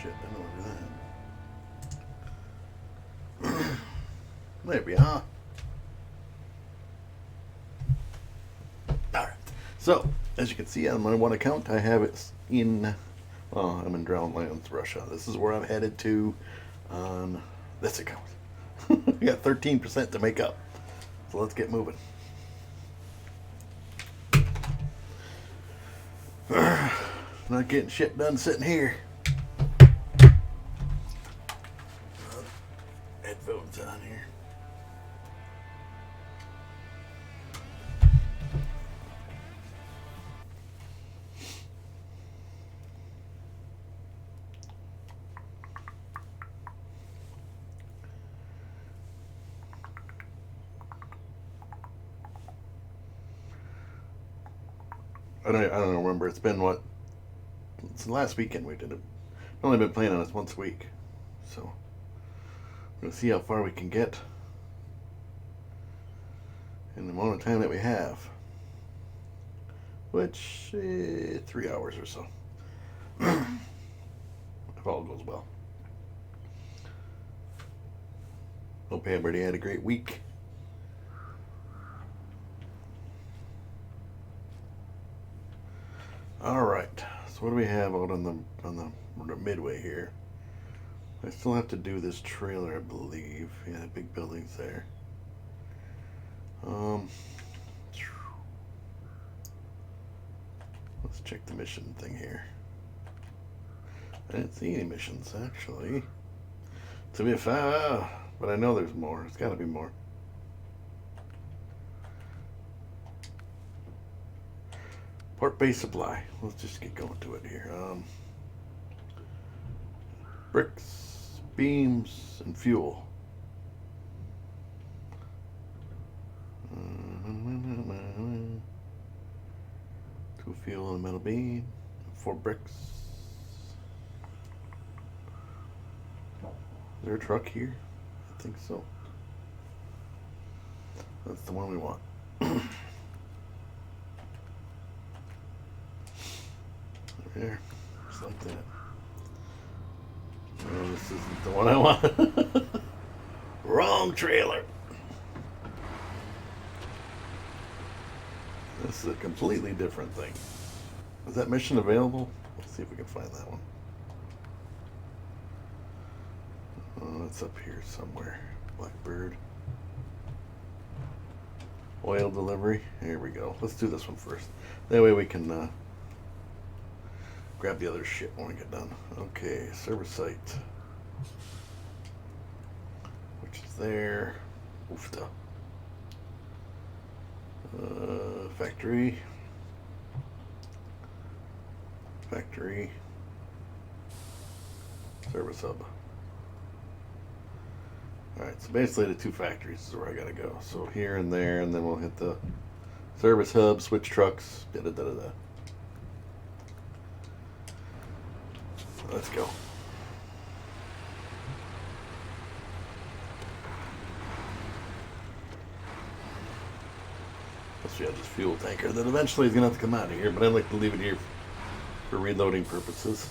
shit. I know that. There we are. Alright. So, as you can see on my one account, I have it in. Well, I'm in Drownlands, Russia. This is where I'm headed to on this account. We got 13% to make up. So let's get moving. Not getting shit done sitting here. Headphones on here. I don't remember. It's been what? It's the last weekend we did it. I've only been playing on this once a week. So, we're going to see how far we can get in the amount of time that we have. Which, 3 hours or so. If all goes well. Hope everybody had a great week. All right. So what do we have out on the midway here? I still have to do this trailer, I believe. Yeah, big buildings there. Let's check the mission thing here. I didn't see any missions actually. To be fair, but I know there's more. There's got to be more. Port base supply. Let's just get going to it here. Bricks, beams, and fuel. Two fuel and a metal beam. 4 bricks. Is there a truck here? I think so. That's the one we want. There, just like that. Oh, this isn't the one I want. Wrong trailer. This is a completely different thing. Is that mission available? Let's see if we can find that one. Oh, it's up here somewhere. Blackbird. Oil delivery. Here we go. Let's do this one first. That way we can grab the other shit when we get done. Okay, service site. Which is there. Oofta. Factory. Factory. Service hub. Alright, so basically the 2 factories is where I gotta go. So here and there, and then we'll hit the service hub, switch trucks, da da da da da. Let's go. Plus we have this fuel tanker that eventually is going to have to come out of here, but I'd like to leave it here for reloading purposes,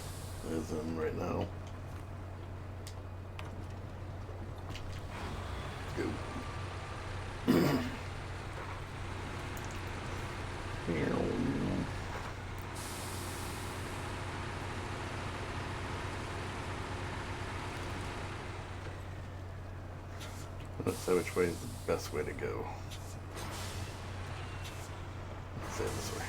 as in right now. Go. Let's see which way is the best way to go. Let's say this way.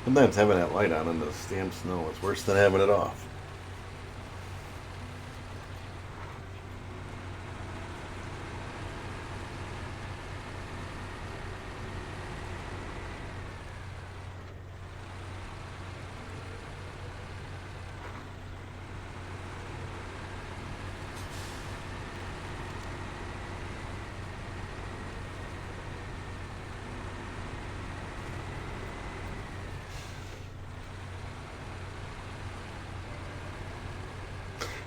Sometimes having that light on in the damn snow is worse than having it off.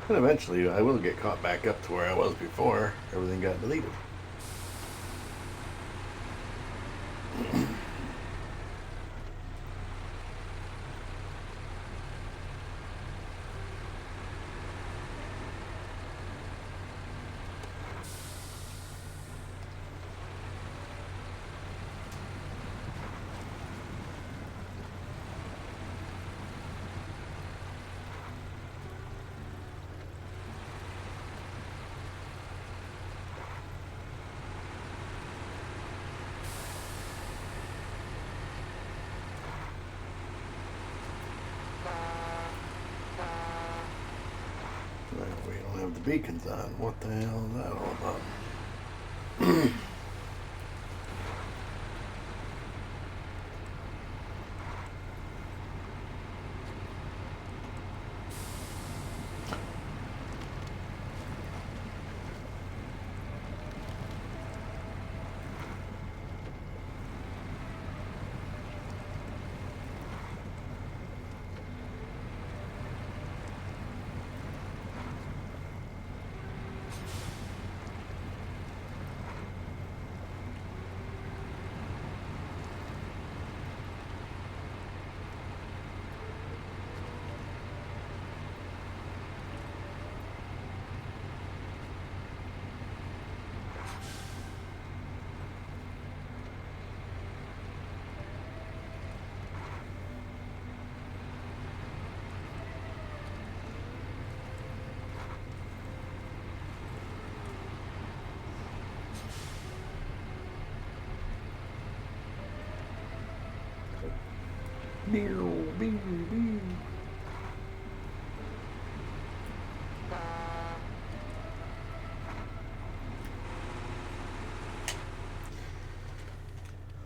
And eventually I will get caught back up to where I was before everything got deleted. We don't have the beacons on. What the hell is that all about?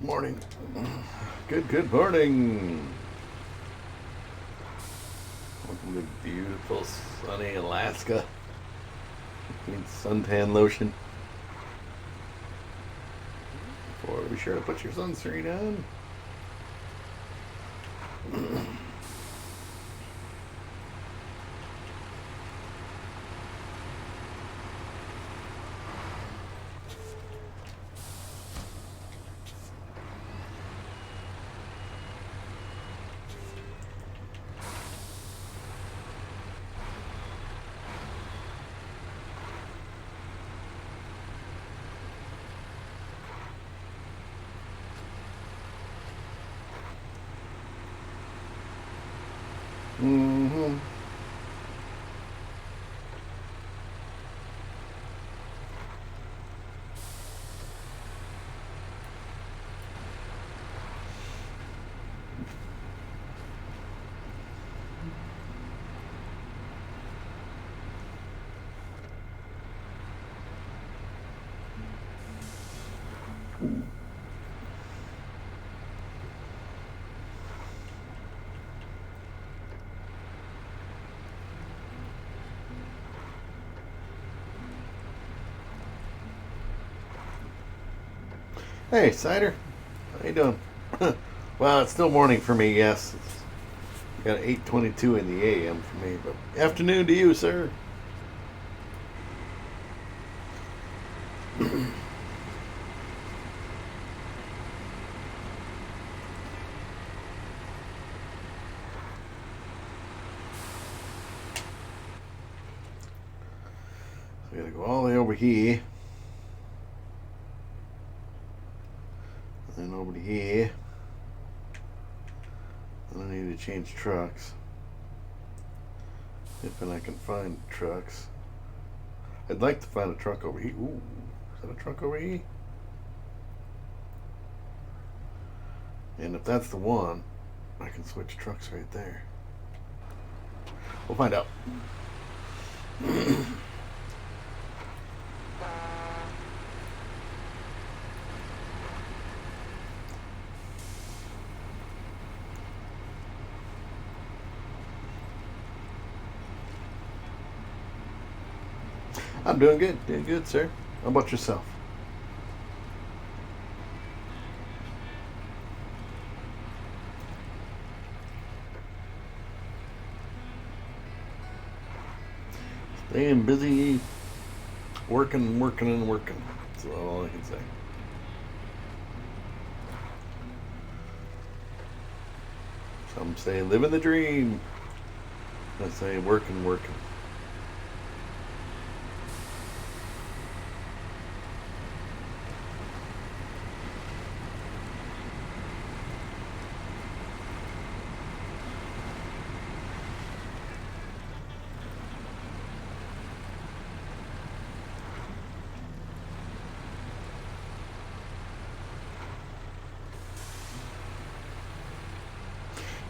Morning. Good morning. Welcome to beautiful sunny Alaska. Need suntan lotion. Be sure to put your sunscreen on. Mm-hmm. Hey, Cider. How you doing? Well, it's still morning for me, yes. It's got 8:22 in the AM for me, but afternoon to you, sir. So we gotta go all the way over here. And then over to here. And I need to change trucks. If I can find trucks. I'd like to find a truck over here. Ooh, is that a truck over here? And if that's the one, I can switch trucks right there. We'll find out. I'm doing good, sir. How about yourself? Staying busy, working, working, and working. That's all I can say. Some say living the dream. I say working, working.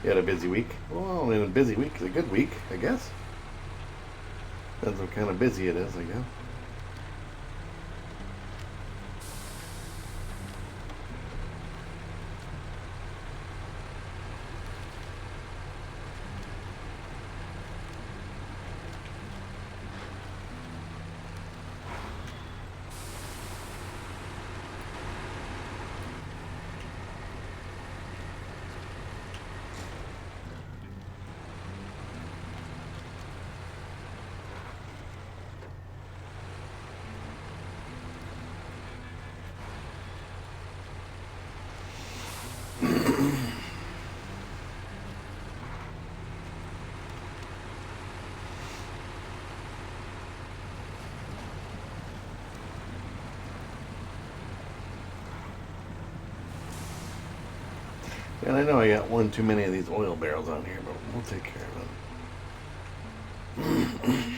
You had a busy week. Well, and a busy week is a good week, I guess. Depends what kind of busy it is, I guess. And I know I got one too many of these oil barrels on here, but we'll take care of them.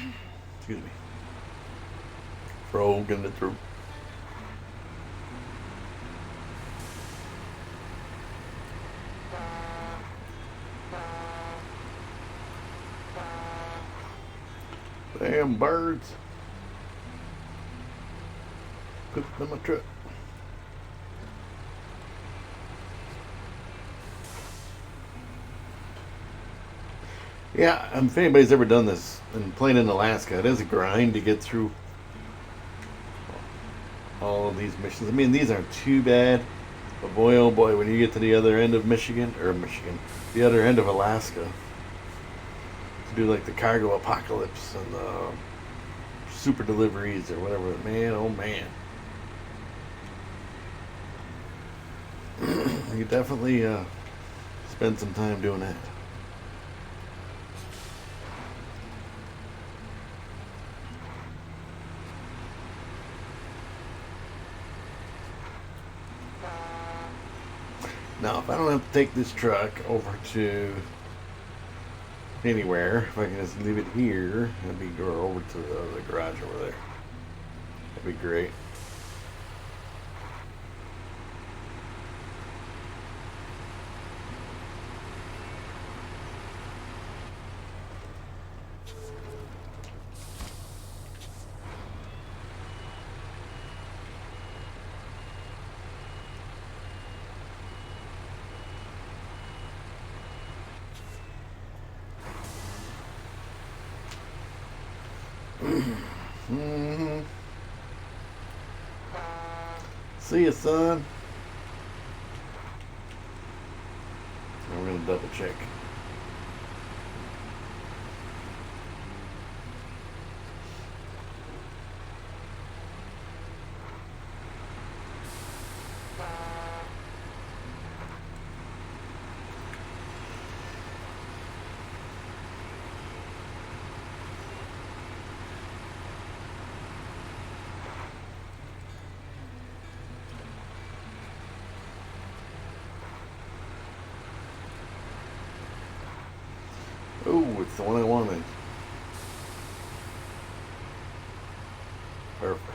Excuse me. Frog in the throat. Damn birds. Put them in my truck. Yeah, if anybody's ever done this and playing in Alaska, it is a grind to get through all of these missions. I mean, these aren't too bad, but boy, oh boy, when you get to the other end of Michigan, the other end of Alaska, to do like the cargo apocalypse and the super deliveries or whatever, man, oh man. You definitely spend some time doing that. Now, if I don't have to take this truck over to anywhere, if I can just leave it here, that'd be go over to the garage over there. That'd be great. Mm-hmm. See you, son. And we're gonna double check. Oh, it's the one I wanted. Perfect.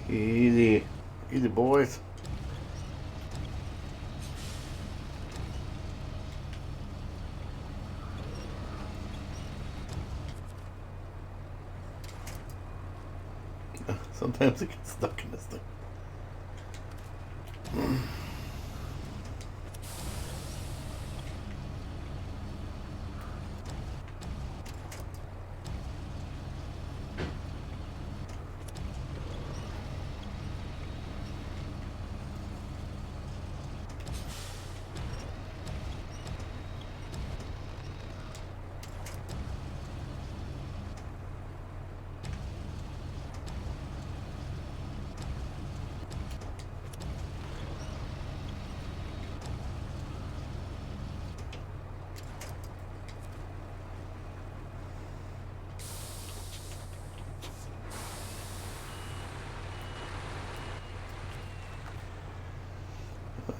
Easy. Easy, boys. Sometimes it gets stuck in this thing.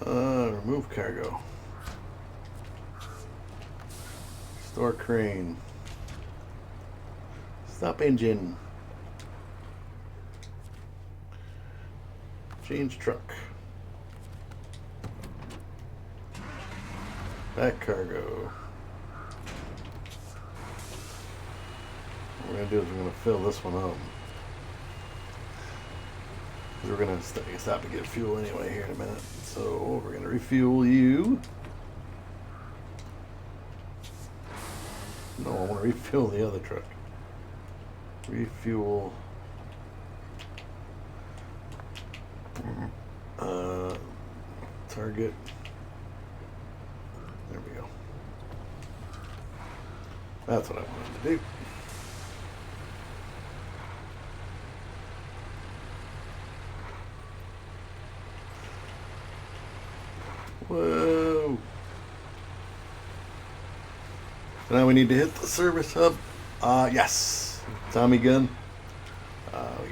Remove cargo. Store crane. Stop engine. Change truck. Back cargo. What we're going to do is we're going to fill this one up. We're going to stop and get fuel anyway here in a minute. So we're going to refuel you. No, I want to refuel the other truck. Refuel. Target. There we go. That's what I wanted to do. Whoa. Now we need to hit the service hub. Yes. Tommy gun.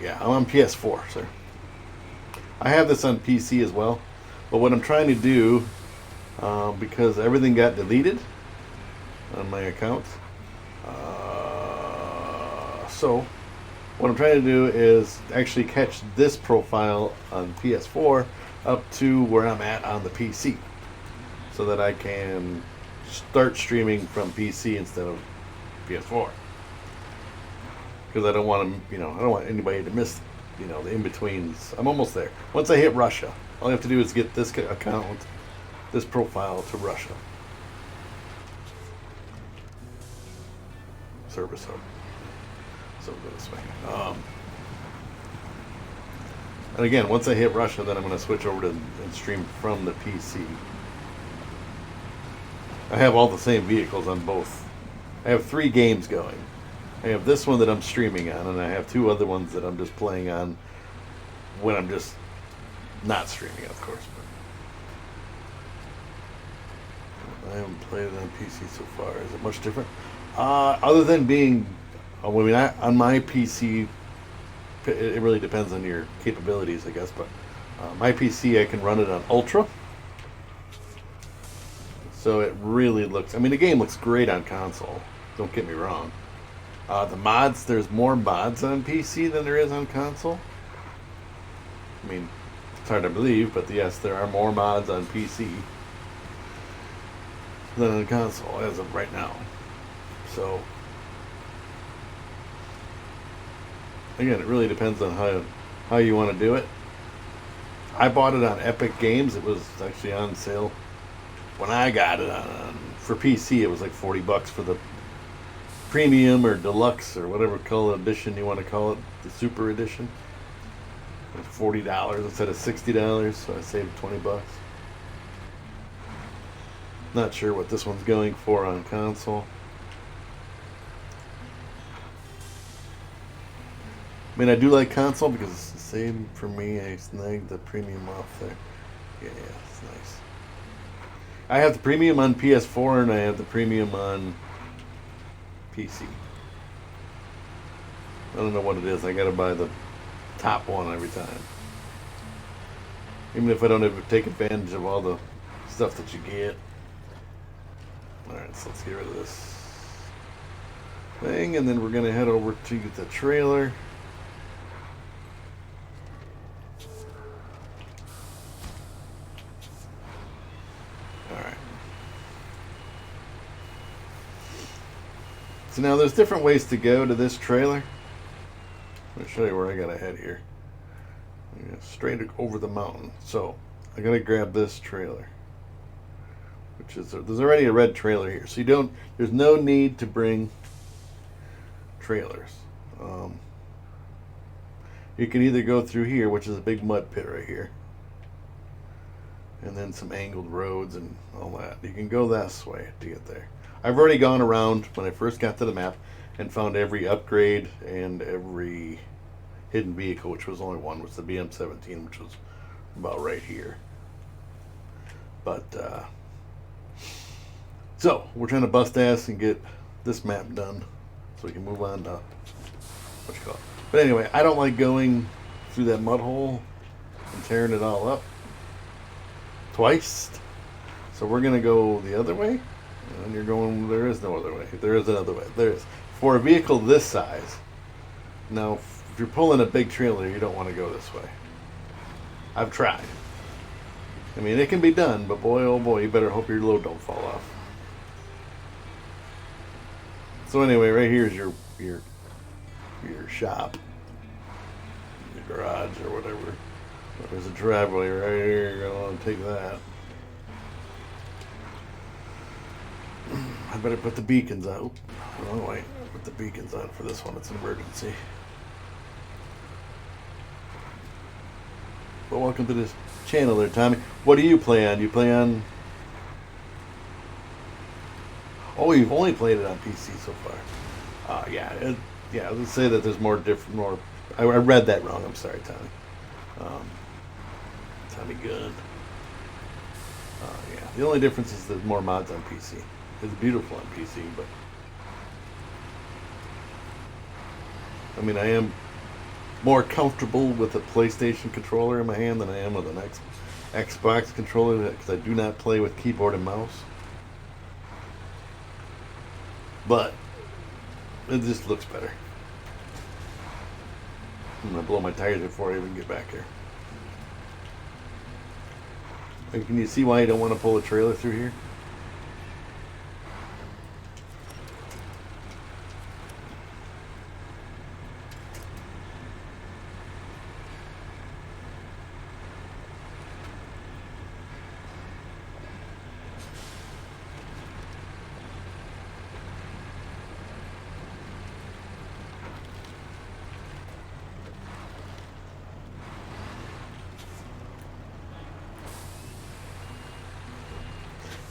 Yeah, I'm on PS4, sir. I have this on PC as well. But what I'm trying to do, because everything got deleted on my account, so what I'm trying to do is actually catch this profile on PS4 up to where I'm at on the PC, so that I can start streaming from PC instead of PS4. Because I don't want to, I don't want anybody to miss, the in-betweens. I'm almost there. Once I hit Russia, all I have to do is get this account, this profile to Russia. Service hub. So go this way. And again, once I hit Russia, then I'm going to switch over to and stream from the PC. I have all the same vehicles on both. I have 3 games going. I have this one that I'm streaming on, and I have 2 other ones that I'm just playing on when I'm just not streaming, of course. But I haven't played it on PC so far. Is it much different? Other than being, on my PC, it really depends on your capabilities, I guess. But my PC, I can run it on Ultra. So it really looks, the game looks great on console. Don't get me wrong. The mods, there's more mods on PC than there is on console. It's hard to believe, but yes, there are more mods on PC than on console as of right now. So, again, it really depends on how you want to do it. I bought it on Epic Games. It was actually on sale when I got it for PC. It was like $40 for the premium or deluxe or whatever color edition you want to call it, the super edition. It was $40 instead of $60, so I saved $20. Not sure what this one's going for on console. I do like console because it's the same for me. I snagged the premium off there. Yeah, it's nice. I have the premium on PS4 and I have the premium on PC. I don't know what it is. I gotta buy the top one every time. Even if I don't ever take advantage of all the stuff that you get. Alright, so let's get rid of this thing, and then we're gonna head over to the trailer. Alright. So now there's different ways to go to this trailer. Let me show you where I gotta head here. Straight over the mountain. So I gotta grab this trailer, which is there's already a red trailer here, so there's no need to bring trailers. You can either go through here, which is a big mud pit right here, and then some angled roads and all that. You can go this way to get there. I've already gone around when I first got to the map and found every upgrade and every hidden vehicle, which was only one, was the BM-17, which was about right here. But so we're trying to bust ass and get this map done so we can move on to what you call it. But anyway, I don't like going through that mud hole and tearing it all up. twice. So we're gonna go the other way, and you're going. There is no other way. There is another way. There is for a vehicle this size. Now, if you're pulling a big trailer, you don't want to go this way. I've tried. I mean, it can be done, but boy, oh boy, you better hope your load don't fall off. So anyway, right here is your shop, your garage or whatever. There's a driveway right here. You're gonna want to take that. I better put the beacons out. Oh wait, put the beacons on for this one. It's an emergency. Well, welcome to this channel there, Tommy. What do you play on? You play on... Oh, you've only played it on PC so far. Yeah, let's say that there's more different, I read that wrong. I'm sorry, Tommy. Tommy Gunn. Yeah, the only difference is there's more mods on PC. It's beautiful on PC, but... I mean, I am more comfortable with a PlayStation controller in my hand than I am with an Xbox controller because I do not play with keyboard and mouse. But it just looks better. I'm gonna blow my tires before I even get back here. And can you see why you don't want to pull a trailer through here?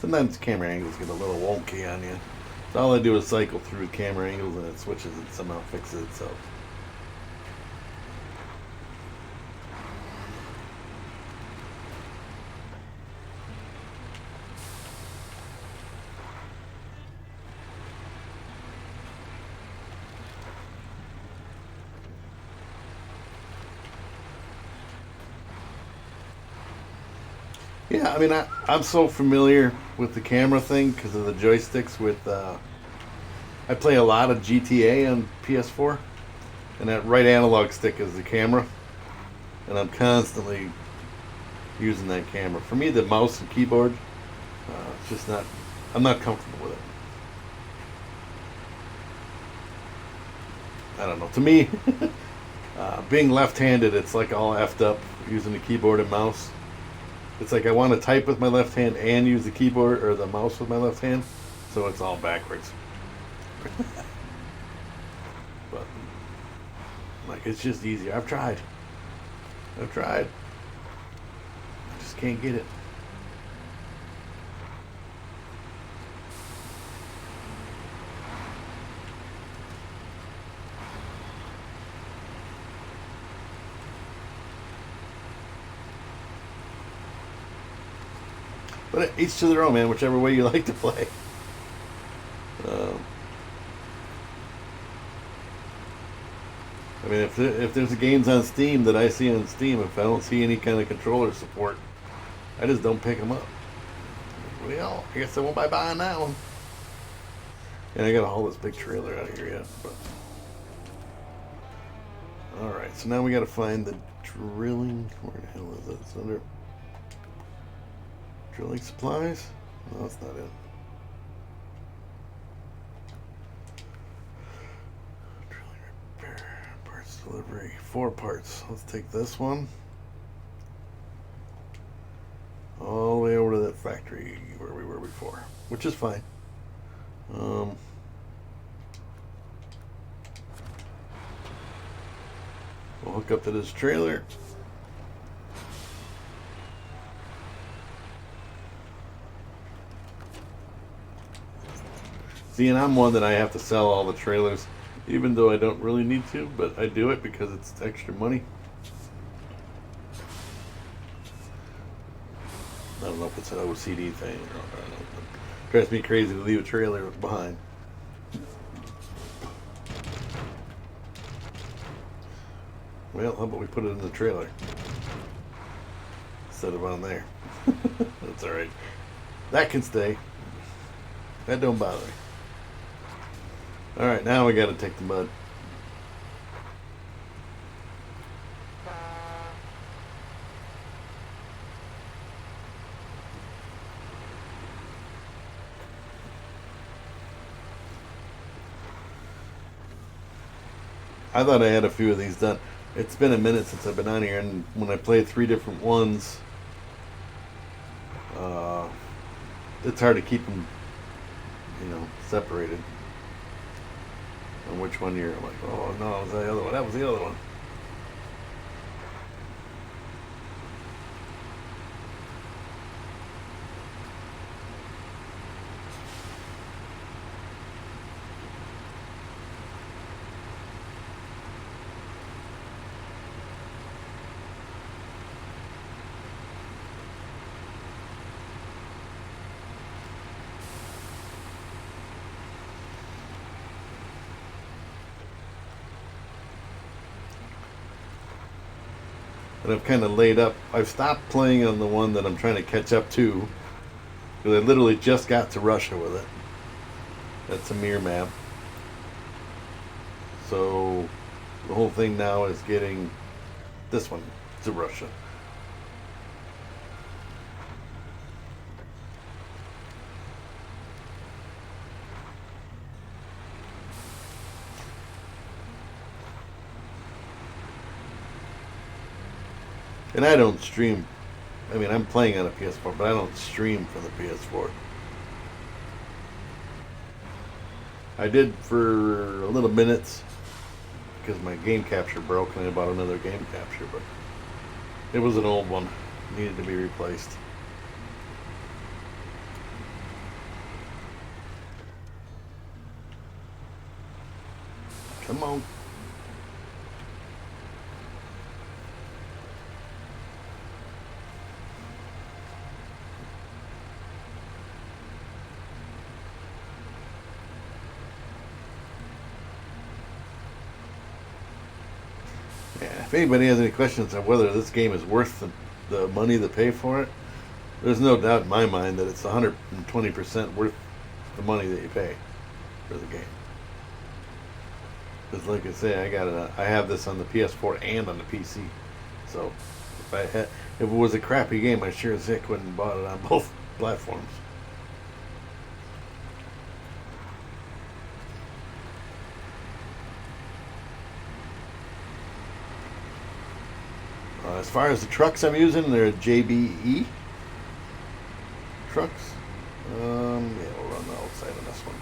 Sometimes camera angles get a little wonky on you. So all I do is cycle through camera angles and it switches and somehow fixes itself. Yeah, I mean, I'm so familiar with the camera thing because of the joysticks with, I play a lot of GTA on PS4, and that right analog stick is the camera, and I'm constantly using that camera. For me, the mouse and keyboard, it's just not, I'm not comfortable with it. I don't know, to me, being left-handed, it's like all effed up using the keyboard and mouse. It's like I want to type with my left hand and use the keyboard or the mouse with my left hand, so it's all backwards. But like, it's just easier. I've tried. I just can't get it. But each to their own, man. Whichever way you like to play. I mean, if there's games on Steam that I see on Steam, if I don't see any kind of controller support, I just don't pick them up. Well, I guess I won't buy buying that one. And I gotta haul this big trailer out of here yet. But all right, so now we gotta find the drilling. Where the hell is it? It's under. Drilling supplies? No, that's not it. Drilling repair, parts delivery, 4 parts. Let's take this one all the way over to that factory where we were before, which is fine. We'll hook up to this trailer. See, and I'm one that I have to sell all the trailers, even though I don't really need to, but I do it because it's extra money. I don't know if it's an OCD thing or I don't know. It drives me crazy to leave a trailer behind. Well, how about we put it in the trailer instead of on there? It's alright. That can stay. That don't bother me. Alright, now we gotta take the mud. I thought I had a few of these done. It's been a minute since I've been on here, and when I play 3 different ones, it's hard to keep them, separated. And which one you're like, oh no, it was the other one. That was the other one. And I've kind of laid up. I've stopped playing on the one that I'm trying to catch up to, because I literally just got to Russia with it. That's a mirror map. So the whole thing now is getting this one to Russia. And I don't stream. I mean, I'm playing on a PS4, but I don't stream from the PS4. I did for a little minutes because my game capture broke and I bought another game capture, but it was an old one. It needed to be replaced. Come on. If anybody has any questions on whether this game is worth the money to pay for it, there's no doubt in my mind that it's 120% worth the money that you pay for the game. Because, like I say, I have this on the PS4 and on the PC. So if it was a crappy game, I sure as heck wouldn't have bought it on both platforms. As far as the trucks I'm using, they're JBE trucks. Yeah, we'll run the outside on this one.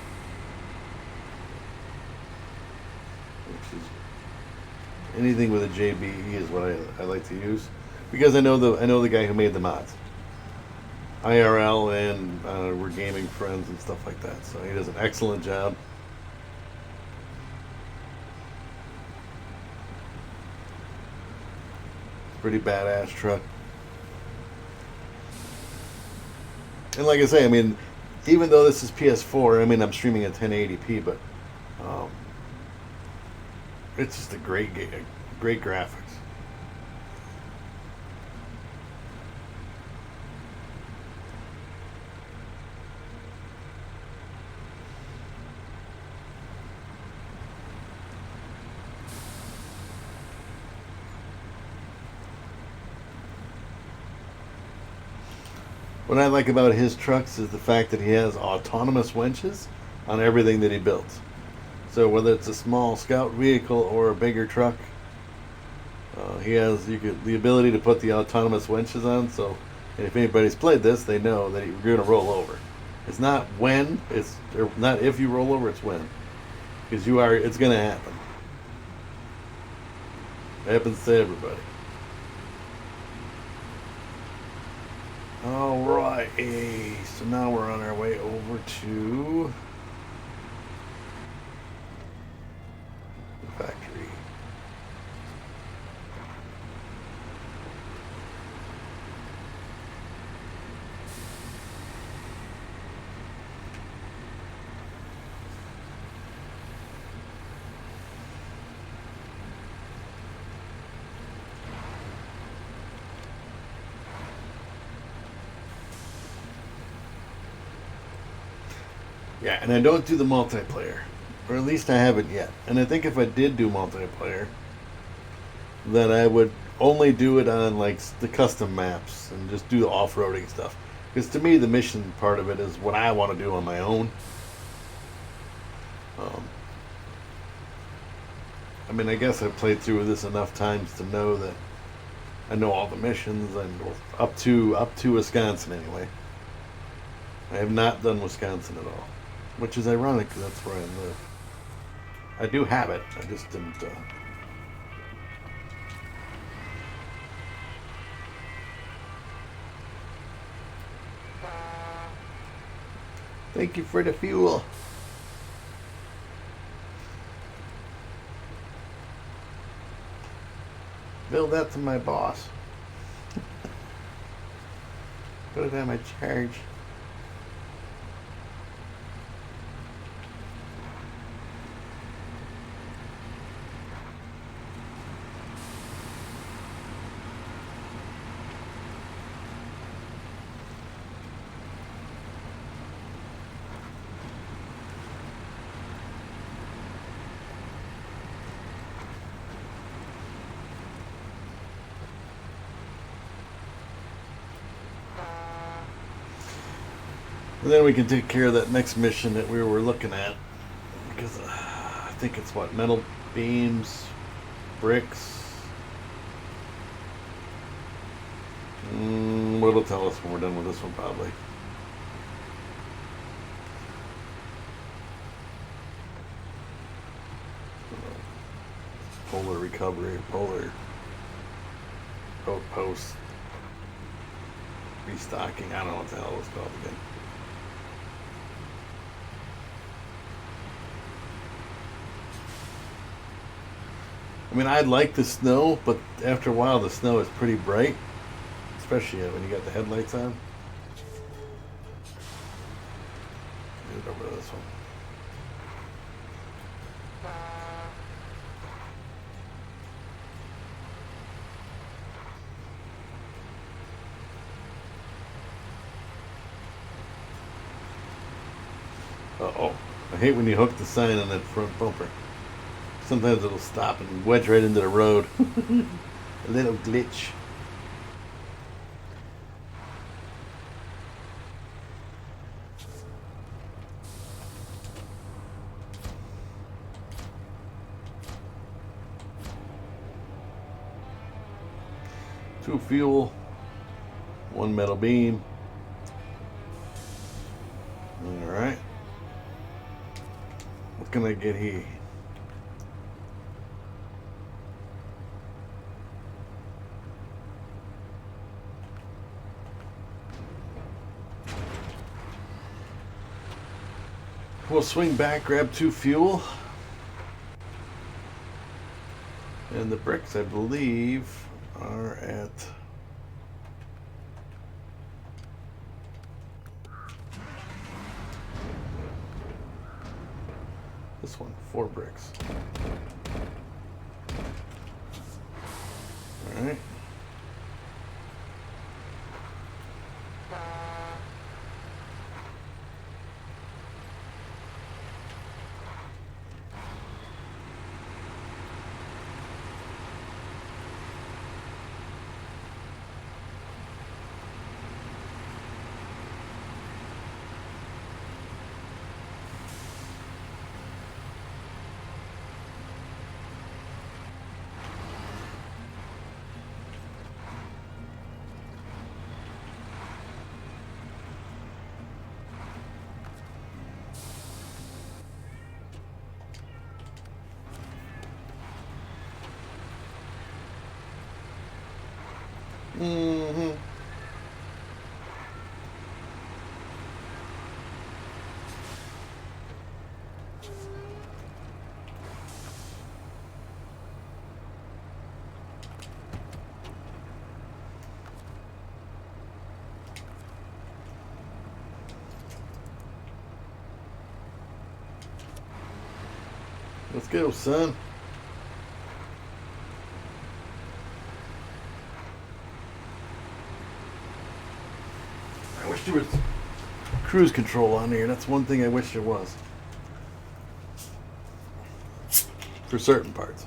Which is anything with a JBE is what I like to use, because I know the guy who made the mods. IRL, and we're gaming friends and stuff like that. So he does an excellent job. Pretty badass truck. And like I say, I mean, even though this is PS4, I mean, I'm streaming at 1080p, but it's just a great game, great graphics. What I like about his trucks is the fact that he has autonomous winches on everything that he builds. So whether it's a small scout vehicle or a bigger truck, he has the ability to put the autonomous winches on. So if anybody's played this, they know that you're going to roll over. It's not when, or not if you roll over, it's when, because it's going to happen. It happens to everybody. Alright, so now we're on our way over to the factory. Yeah, and I don't do the multiplayer, or at least I haven't yet. And I think if I did do multiplayer, then I would only do it on like the custom maps and just do the off-roading stuff. Because to me, the mission part of it is what I want to do on my own. Um, I mean, I guess I've played through this enough times to know that I know all the missions and up to Wisconsin anyway. I have not done Wisconsin at all, which is ironic because that's where I live. I do have it. I just didn't. Thank you for the fuel. Bill that to my boss. Put it on my charge. And then we can take care of that next mission that we were looking at. Because I think it's what? Metal beams, bricks. What'll tell us when we're done with this one, probably. Polar recovery, polar outpost restocking. I don't know what the hell it was called again. I mean, I like the snow, but after a while, the snow is pretty bright, especially when you got the headlights on. Get it over to this one. Uh-oh. I hate when you hook the sign on that front bumper. Sometimes it'll stop and wedge right into the road. A little glitch. Two fuel, one metal beam. Alright. What can I get here? We'll swing back, grab two fuel. And the bricks, I believe, are at... this one, 4 bricks. Alright. Mm-hmm. Let's go, son. I wish there was cruise control on here. That's one thing I wish there was. For certain parts.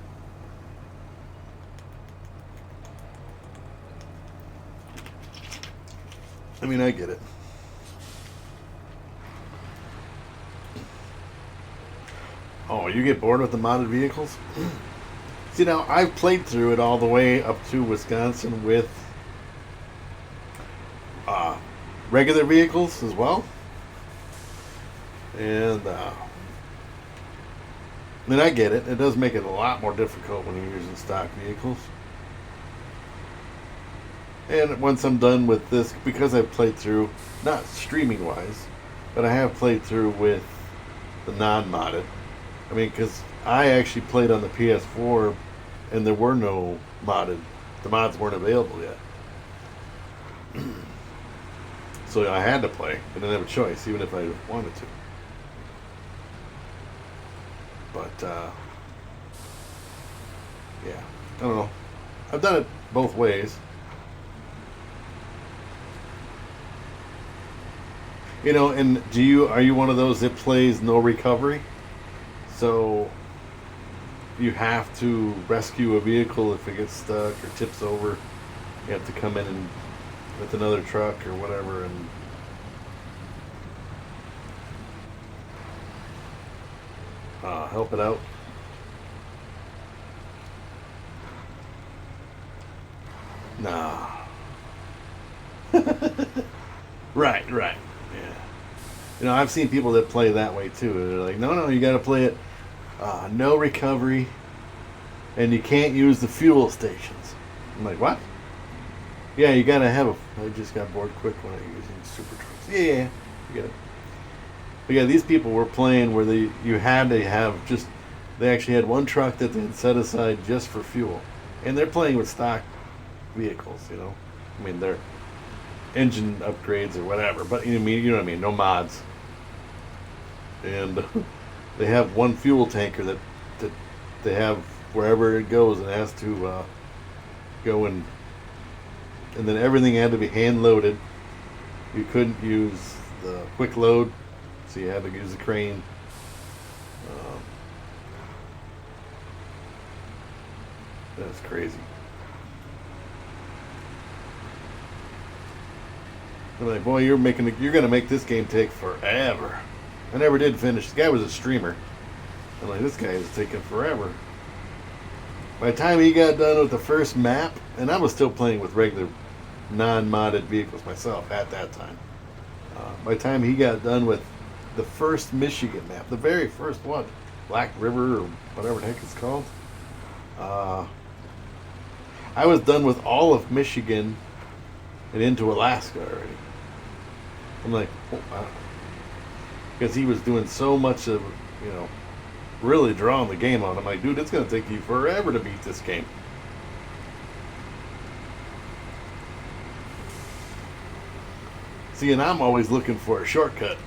I mean, I get it. Oh, you get bored with the modded vehicles? See, now, I've played through it all the way up to Wisconsin with regular vehicles as well. And then I get it. It does make it a lot more difficult when you're using stock vehicles. And once I'm done with this, because I've played through, not streaming wise, but I have played through with the non-modded. I mean, because I actually played on the PS4 and there were no modded, the mods weren't available yet. So I had to play. I didn't have a choice, even if I wanted to. But, yeah, I don't know. I've done it both ways. You know, and are you one of those that plays no recovery? So you have to rescue a vehicle if it gets stuck or tips over. You have to come in and with another truck or whatever and help it out. Nah. Right. Yeah. You know, I've seen people that play that way too. They're like, no, you got to play it no recovery, and you can't use the fuel stations. I'm like, what? Yeah, you got to have I just got bored quick when I was using super trucks. Yeah, you get it. But yeah, these people were playing where you had to have they actually had one truck that they had set aside just for fuel, and they're playing with stock vehicles. You know, I mean they're engine upgrades or whatever, but you know what I mean, no mods. And they have one fuel tanker that they have wherever it goes, and it has to go and then everything had to be hand loaded. You couldn't use the quick load, so you had to use the crane. That's crazy. I'm like, boy, you're gonna make this game take forever. I never did finish. The guy was a streamer. I'm like, this guy is taking forever. By the time he got done with the first map, and I was still playing with regular non-modded vehicles myself at that time. By the time he got done with the first Michigan map, the very first one, Black River or whatever the heck it's called, I was done with all of Michigan and into Alaska already. I'm like, oh, wow. Because he was doing so much of, really drawing the game on. I'm like, dude, it's going to take you forever to beat this game. See, and I'm always looking for a shortcut.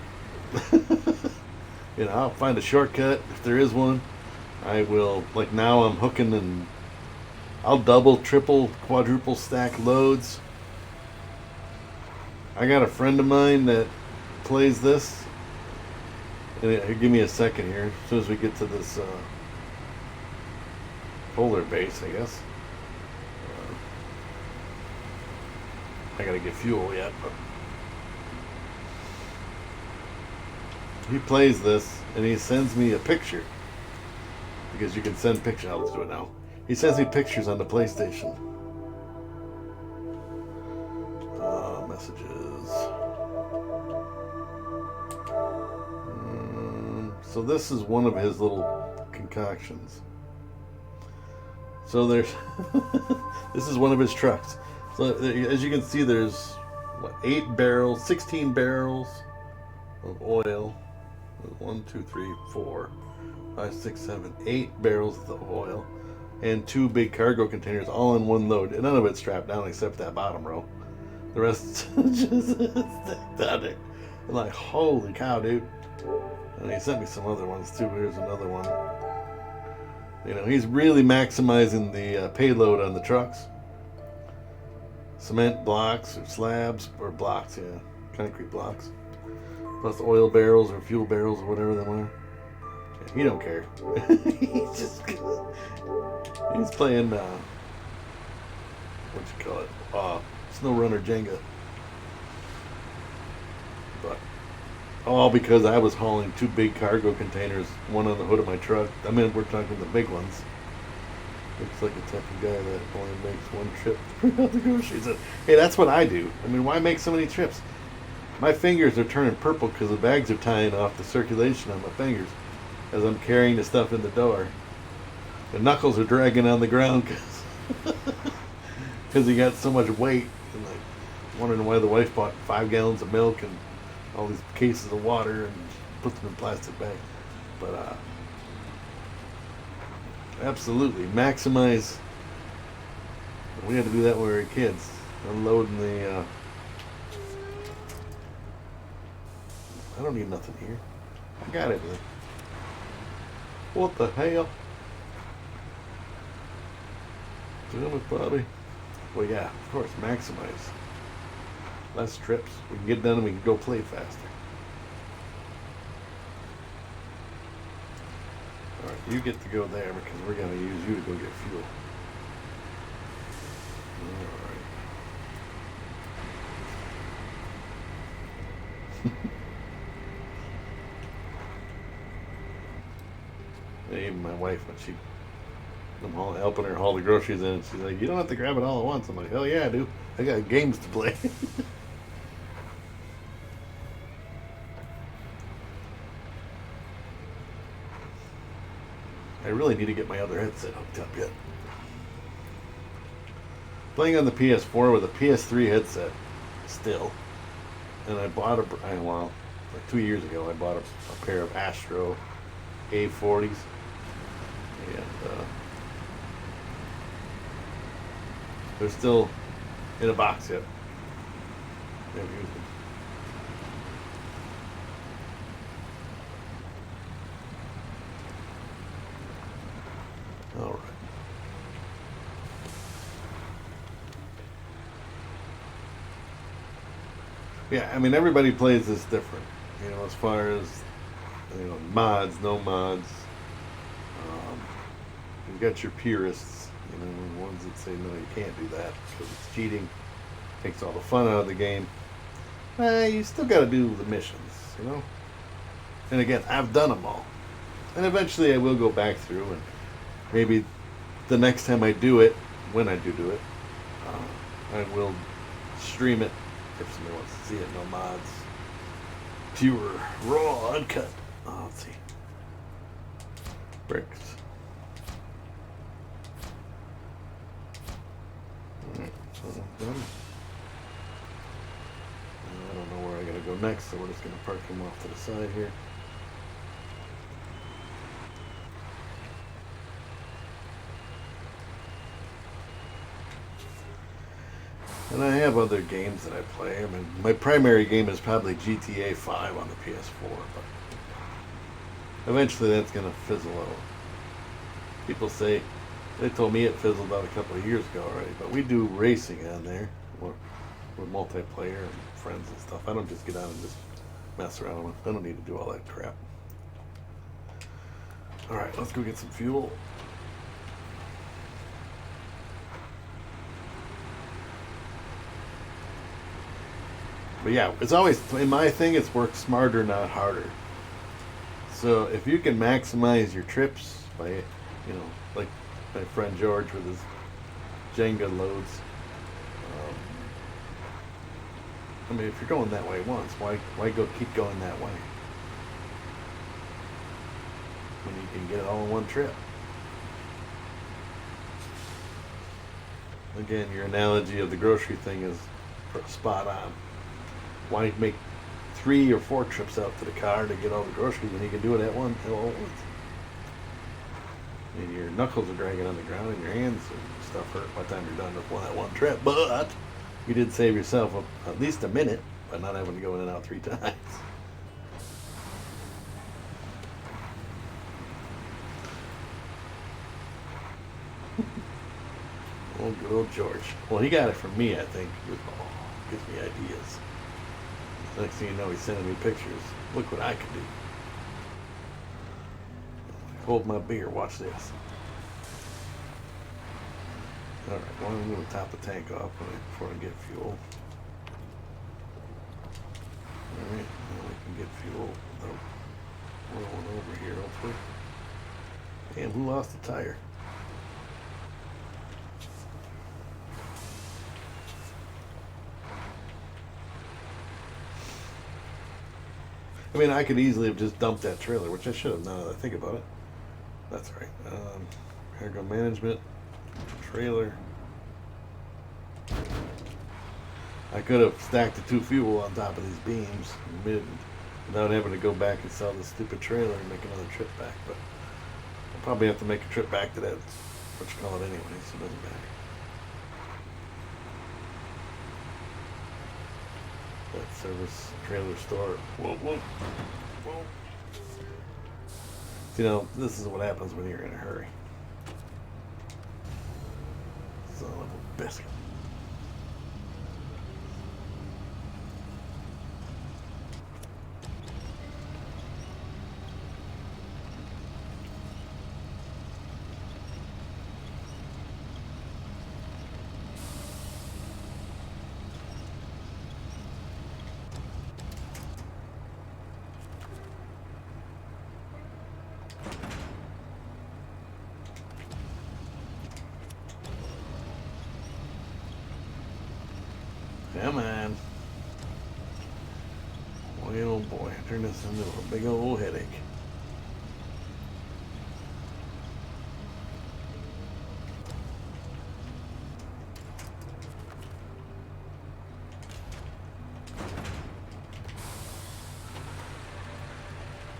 I'll find a shortcut if there is one. I will, like now I'm hooking and I'll double, triple, quadruple stack loads. I got a friend of mine that plays this. And give me a second here, as soon as we get to this polar base, I guess. I gotta get fuel yet, but he plays this and he sends me a picture because you can send pictures. I'll do it now. He sends me pictures on the PlayStation. Messages. So this is one of his little concoctions. So there's this is one of his trucks. So as you can see, there's 16 barrels of oil. 1, 2, 3, 4, 5, 6, 7, 8 barrels of oil, and 2 big cargo containers, all in one load. And none of it's strapped down except that bottom row. The rest just stacked on it. I'm like, holy cow, dude. And he sent me some other ones too. Here's another one. He's really maximizing the payload on the trucks. Cement blocks or slabs or blocks, yeah, concrete blocks. plus oil barrels or fuel barrels or whatever they are. Yeah, he don't care. He's playing what you call it, Snow Runner Jenga. But all because I was hauling 2 big cargo containers, one on the hood of my truck. I mean, we're talking the big ones. Looks like a type of guy that only makes one trip to bring out the groceries. Hey, that's what I do. I mean, why make so many trips? My fingers are turning purple because the bags are tying off the circulation on my fingers as I'm carrying the stuff in the door. The knuckles are dragging on the ground because he got so much weight. And like wondering why the wife bought 5 gallons of milk and all these cases of water and put them in plastic bags. But absolutely maximize. We had to do that when we were kids. Unloading the. I don't need nothing here. I got everything. What the hell? Damn it, Bobby. Well, yeah, of course, maximize. Less trips. We can get done and we can go play faster. Alright, you get to go there because we're going to use you to go get fuel. Alright. Even my wife, when I'm helping her haul the groceries in, she's like, "You don't have to grab it all at once." I'm like, "Hell yeah, I do. I got games to play." I really need to get my other headset hooked up yet. Playing on the PS4 with a PS3 headset still. And I bought like 2 years ago, I bought a pair of Astro A40s. And they're still in a box yet. Never used them. All right. Yeah, I mean everybody plays this different. You know, as far as mods, no mods. Um, you've got your purists, ones that say no, you can't do that because it's cheating, takes all the fun out of the game. You still got to do the missions. And again, I've done them all, and eventually I will go back through and maybe the next time I do it, when I do it, I will stream it if somebody wants to see it. No mods, pure, raw, uncut. Let's see. Bricks. Alright, so done. I don't know where I gotta go next, so we're just gonna park him off to the side here. And I have other games that I play. I mean, my primary game is probably GTA 5 on the PS4, but eventually that's going to fizzle out. People say, they told me it fizzled out a couple of years ago already, but we do racing on there. We're multiplayer and friends and stuff. I don't just get on and just mess around with it. I don't need to do all that crap. Alright, let's go get some fuel. But yeah, it's always, in my thing, it's work smarter, not harder. So if you can maximize your trips by, like my friend George with his Jenga loads. I mean, if you're going that way once, why keep going that way when you can get it all in one trip? Again, your analogy of the grocery thing is spot on. Why make 3 or 4 trips out to the car to get all the groceries when you can do it at once? And your knuckles are dragging on the ground and your hands and stuff hurt by the time you're done with that one trip. But you did save yourself at least a minute by not having to go in and out 3 times. Oh, good old George. Well, he got it from me, I think. Gives me ideas. Next thing you know, he's sending me pictures. Look what I can do. Hold my beer. Watch this. All right, well, I'm going to top the tank off before I get fuel. All right, now we can get fuel without rolling over here, hopefully. And who lost the tire? I mean, I could easily have just dumped that trailer, which I should have now that I think about it. That's right. Cargo management, trailer. I could have stacked the 2 fuel on top of these beams without having to go back and sell the stupid trailer and make another trip back. But I'll probably have to make a trip back to that, what you call it anyway, so it doesn't matter. That service trailer store. Whoa, whoa, whoa. You know, this is what happens when you're in a hurry. Son of a biscuit. Come on. Boy, oh boy, turn this into a big old headache.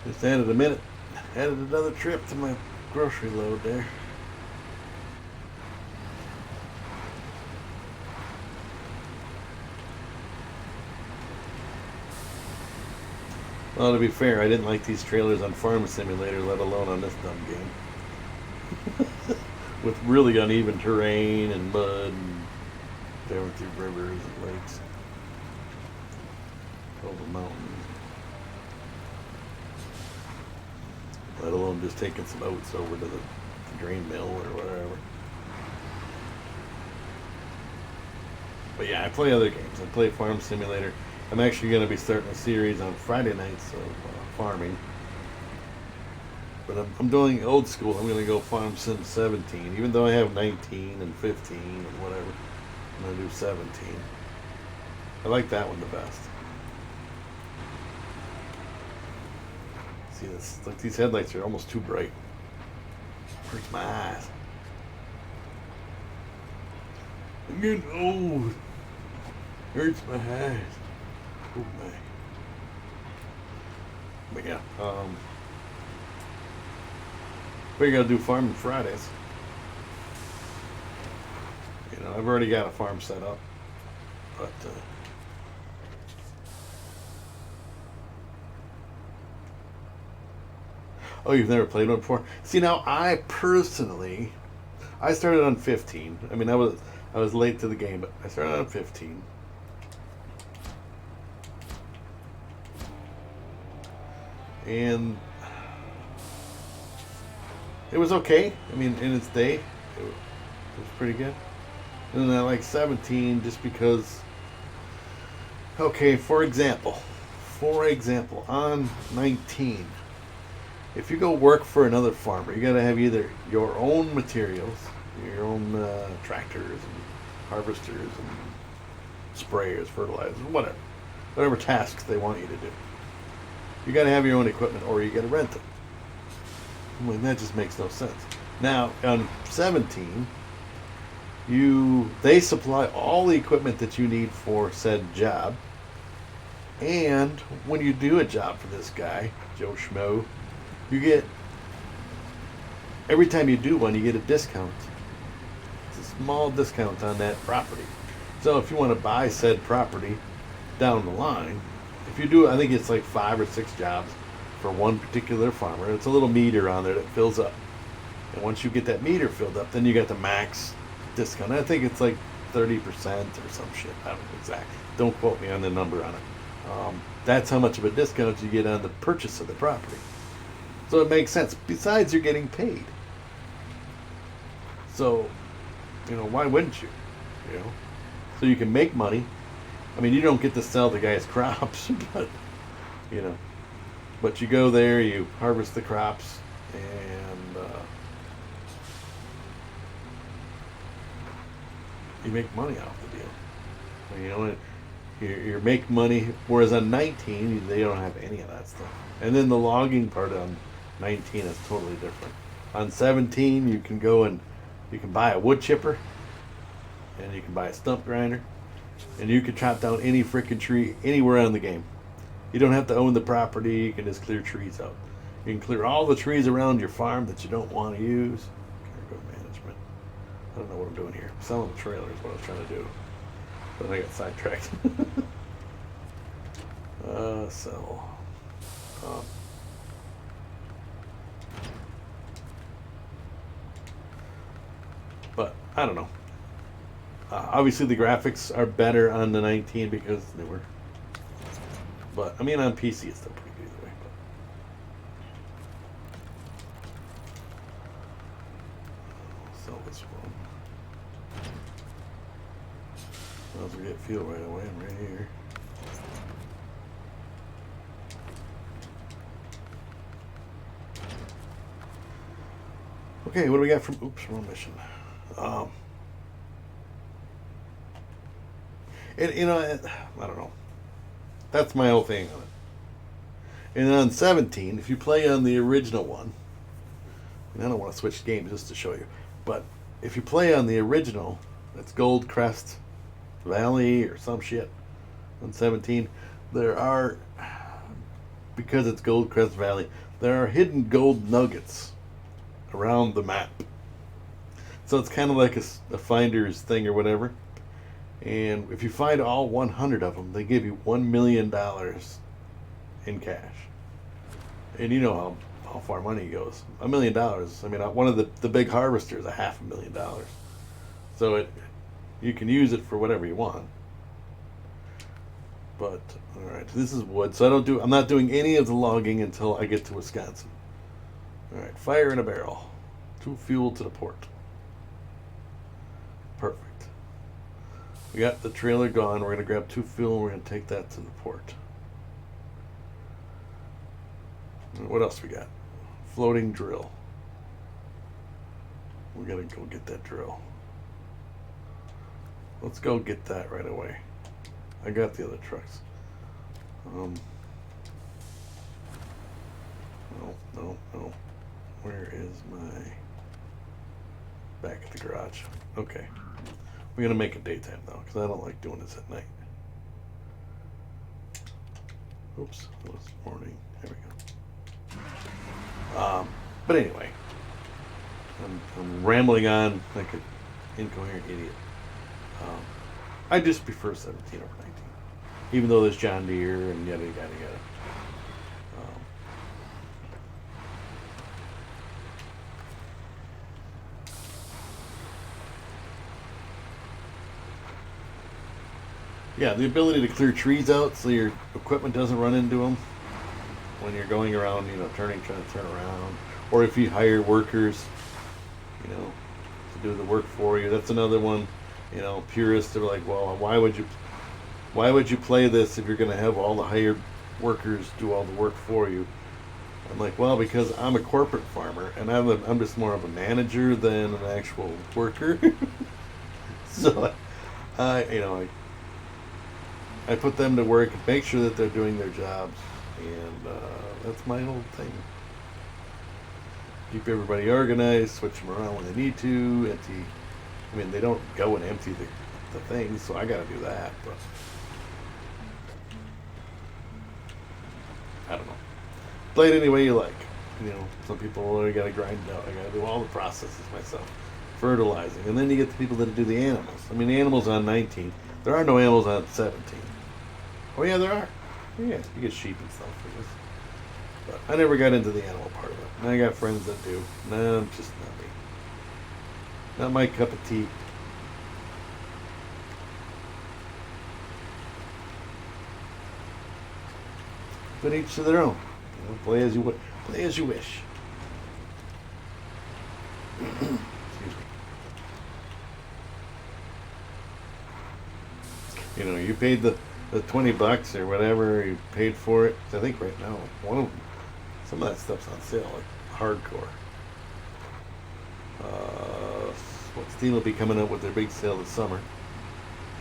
Just added a minute, added another trip to my grocery load there. Well, to be fair, I didn't like these trailers on Farm Simulator, let alone on this dumb game. With really uneven terrain and mud and going through rivers and lakes. Over mountains. Let alone just taking some oats over to the grain mill or whatever. But yeah, I play other games. I play Farm Simulator. I'm actually going to be starting a series on Friday nights of farming. But I'm doing old school. I'm going to go Farm Sim 17. Even though I have 19 and 15 and whatever, I'm going to do 17. I like that one the best. See, this, like these headlights are almost too bright. Hurts my eyes. I'm getting old. Hurts my eyes. Oh my. But yeah, we're gonna do farming Fridays. You know, I've already got a farm set up, but oh, you've never played one before? See, now I personally, I started on 15. I mean, I was late to the game, but I started on 15. And it was okay. I mean, in its day, it was pretty good. And then I like 17 just because, okay, for example, on 19, if you go work for another farmer, you got to have either your own materials, your own tractors and harvesters and sprayers, fertilizers, whatever tasks they want you to do. You got to have your own equipment, or you got to rent it. I mean, that just makes no sense. Now on 17, they supply all the equipment that you need for said job, and when you do a job for this guy, Joe Schmo, you get, every time you do one, you get a discount. It's a small discount on that property. So if you want to buy said property down the line, if you do, I think it's like 5 or 6 jobs for one particular farmer. It's a little meter on there that fills up. And once you get that meter filled up, then you got the max discount. I think it's like 30% or some shit. I don't know exactly. Don't quote me on the number on it. That's how much of a discount you get on the purchase of the property. So it makes sense. Besides, you're getting paid. So, why wouldn't you? You know, so you can make money. I mean, you don't get to sell the guy's crops, but you know, but you go there, you harvest the crops, and you make money off the deal. You make money. Whereas on 19, they don't have any of that stuff. And then the logging part on 19 is totally different. On 17, you can go and you can buy a wood chipper, and you can buy a stump grinder, and you can chop down any freaking tree anywhere on the game. You don't have to own the property. You can just clear trees out. You can clear all the trees around your farm that you don't want to use. Cargo management. I don't know what I'm doing here. Selling the trailer is what I was trying to do, but I got sidetracked. Sell. But I don't know. Obviously, the graphics are better on the 19 because they were. But I mean, on PC, it's still pretty good either way. But sell this one. Might as well get fuel right away. I'm right here. Okay, what do we got from? Oops, wrong mission. And I don't know. That's my whole thing on it. And on 17, if you play on the original one, and I don't want to switch games just to show you, but if you play on the original, it's Gold Crest Valley or some shit. On 17, there are, because it's Gold Crest Valley, there are hidden gold nuggets around the map. So it's kind of like a finder's thing or whatever. And if you find all 100 of them, they give you $1 million in cash. And you know how far money goes. $1 million. I mean, one of the big harvesters, $500,000. So you can use it for whatever you want. But all right, this is wood. So I'm not doing any of the logging until I get to Wisconsin. All right, fire in a barrel. 2 fuel to the port. Perfect. We got the trailer gone. We're going to grab 2 fuel and we're going to take that to the port. What else we got? Floating drill. We got to go get that drill. Let's go get that right away. I got the other trucks. No. Where is my... Back at the garage. Okay. We're going to make it daytime though, because I don't like doing this at night. Oops, it was morning. There we go. But anyway, I'm rambling on like an incoherent idiot. I just prefer 17 over 19, even though there's John Deere and yada yada yada. Yeah, the ability to clear trees out so your equipment doesn't run into them when you're going around, trying to turn around. Or if you hire workers, to do the work for you. That's another one. Purists are like, well, why would you play this if you're going to have all the hired workers do all the work for you? I'm like, well, because I'm a corporate farmer and I'm just more of a manager than an actual worker. So, I put them to work and make sure that they're doing their jobs, and that's my whole thing. Keep everybody organized, switch them around when they need to. They don't go and empty the things, so I got to do that. But I don't know. Play it any way you like. Some people got to grind it out. I got to do all the processes myself, fertilizing, and then you get the people that do the animals. The animals on 19. There are no animals on 17. Oh yeah, there are. Yeah, you get sheep and stuff for this. But I never got into the animal part of it. And I got friends that do. No, just not me. Not my cup of tea. But each to their own. You know, play as you play as you wish. Excuse me. You know, you paid the $20 or whatever you paid for it. I think right now one of them, some of that stuff's on sale, like hardcore. What Steam will be coming up with their big sale this summer,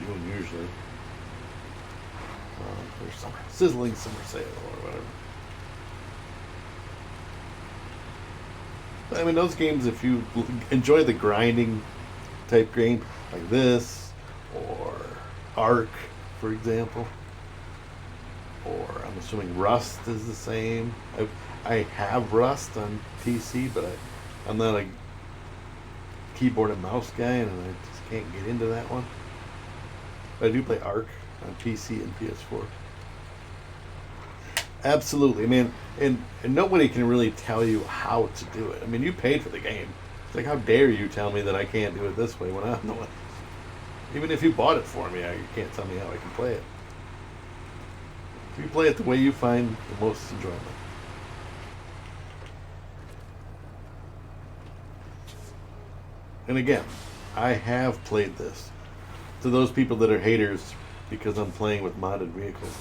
June usually. Their summer sizzling summer sale or whatever. I mean, those games, if you enjoy the grinding type game like this, or Ark, for example, or I'm assuming Rust is the same. I have Rust on PC, but I'm not a keyboard and mouse guy, and I just can't get into that one. But I do play Ark on PC and PS4. Absolutely. I mean, and nobody can really tell you how to do it. I mean, you paid for the game. It's like, how dare you tell me that I can't do it this way when I'm the one. Even if you bought it for me, you can't tell me how I can play it. You play it the way you find the most enjoyment. And again, I have played this. To those people that are haters because I'm playing with modded vehicles,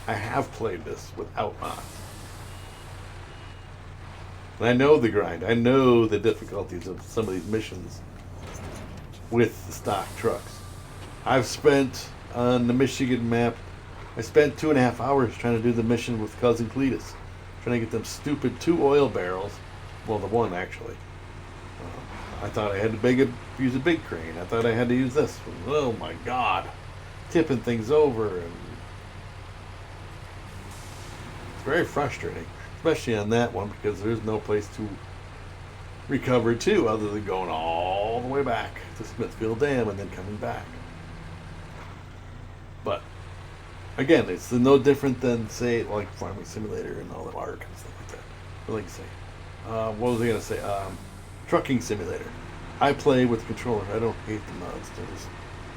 I have played this without mods. And I know the grind. I know the difficulties of some of these missions with the stock trucks. I've spent on the Michigan map, I spent 2.5 hours trying to do the mission with Cousin Cletus, trying to get them stupid 2 oil barrels. Well, the one actually. I thought I had to use a big crane. I thought I had to use this one. Oh my God, tipping things over, and it's very frustrating, especially on that one because there's no place to recover to other than going all the way back to Smithfield Dam and then coming back. But again, it's no different than, say, like Farming Simulator and all the Ark and stuff like that. What was I say? What was I gonna say? Trucking Simulator. I play with the controller. I don't hate the mods. They just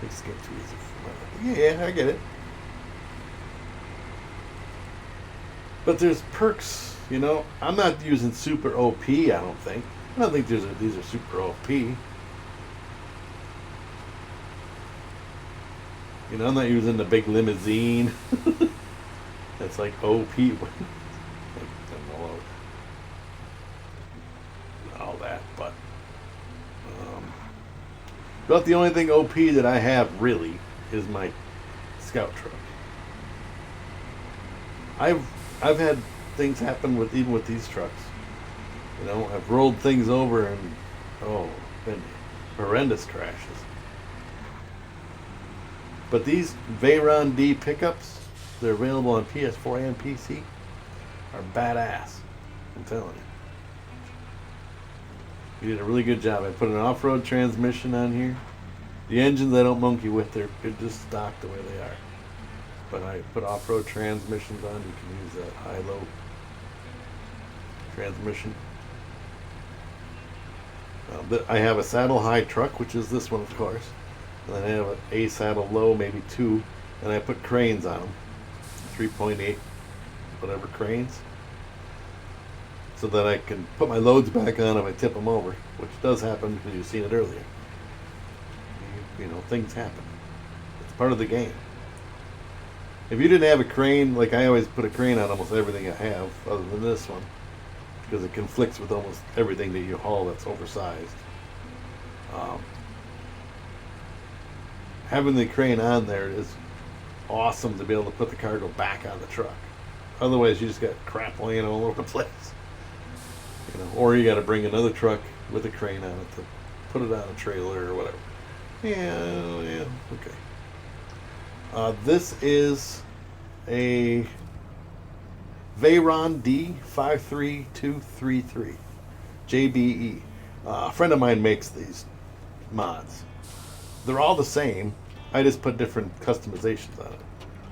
make this game too easy for my life. Yeah, I get it. But there's perks, you know. I'm not using super OP, I don't think. I don't think these are super OP. You know, I'm not using the big limousine. That's like OP. All that, but about the only thing OP that I have really is my scout truck. I've had things happen even with these trucks. You know, I've rolled things over and been horrendous crashes. But these Veyron D pickups, they're available on PS4 and PC, are badass. I'm telling you. You did a really good job. I put an off-road transmission on here. The engines I don't monkey with, they're just stock the way they are. But I put off-road transmissions on. You can use that high-low transmission. I have a saddle high truck, which is this one, of course. And then I have a saddle low, maybe 2, and I put cranes on them, 3.8, whatever cranes, so that I can put my loads back on if I tip them over, which does happen because you've seen it earlier. You know, things happen. It's part of the game. If you didn't have a crane, like I always put a crane on almost everything I have, other than this one, because it conflicts with almost everything that you haul that's oversized. Having the crane on there is awesome to be able to put the cargo back on the truck. Otherwise, you just got crap laying all over the place. You know, or you got to bring another truck with a crane on it to put it on a trailer or whatever. Yeah, okay. This is a Veyron D53233 JBE. A friend of mine makes these mods. They're all the same. I just put different customizations on it.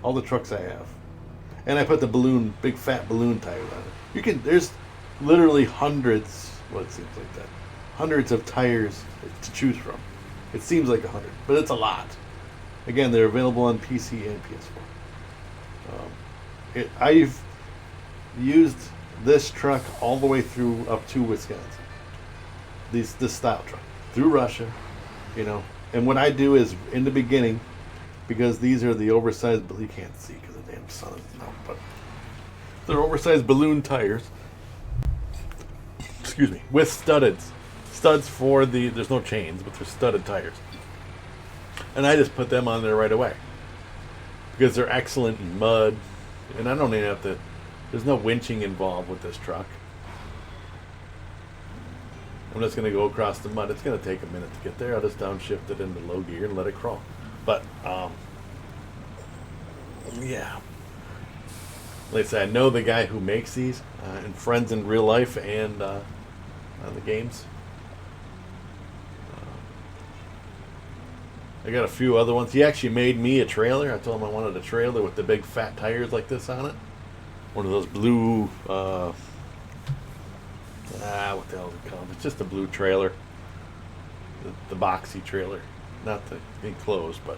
All the trucks I have. And I put the balloon, big fat balloon tires on it. There's literally hundreds, well, it seems like that, hundreds of tires to choose from. It seems like 100, but it's a lot. Again, they're available on PC and PS4. used this truck all the way through up to Wisconsin. This style truck through Russia, you know. And what I do is in the beginning, because these are the oversized, but you can't see because the damn sun is out, but they're oversized balloon tires. Excuse me, with studs for the. There's no chains, but they're studded tires. And I just put them on there right away because they're excellent in mud, and I don't even have to. There's no winching involved with this truck. I'm just going to go across the mud. It's going to take a minute to get there. I'll just downshift it into low gear and let it crawl. But, yeah. Like I said, I know the guy who makes these, and friends in real life and on the games. I got a few other ones. He actually made me a trailer. I told him I wanted a trailer with the big fat tires like this on it. One of those blue, what the hell is it called? It's just a blue trailer. The boxy trailer. Not the enclosed, but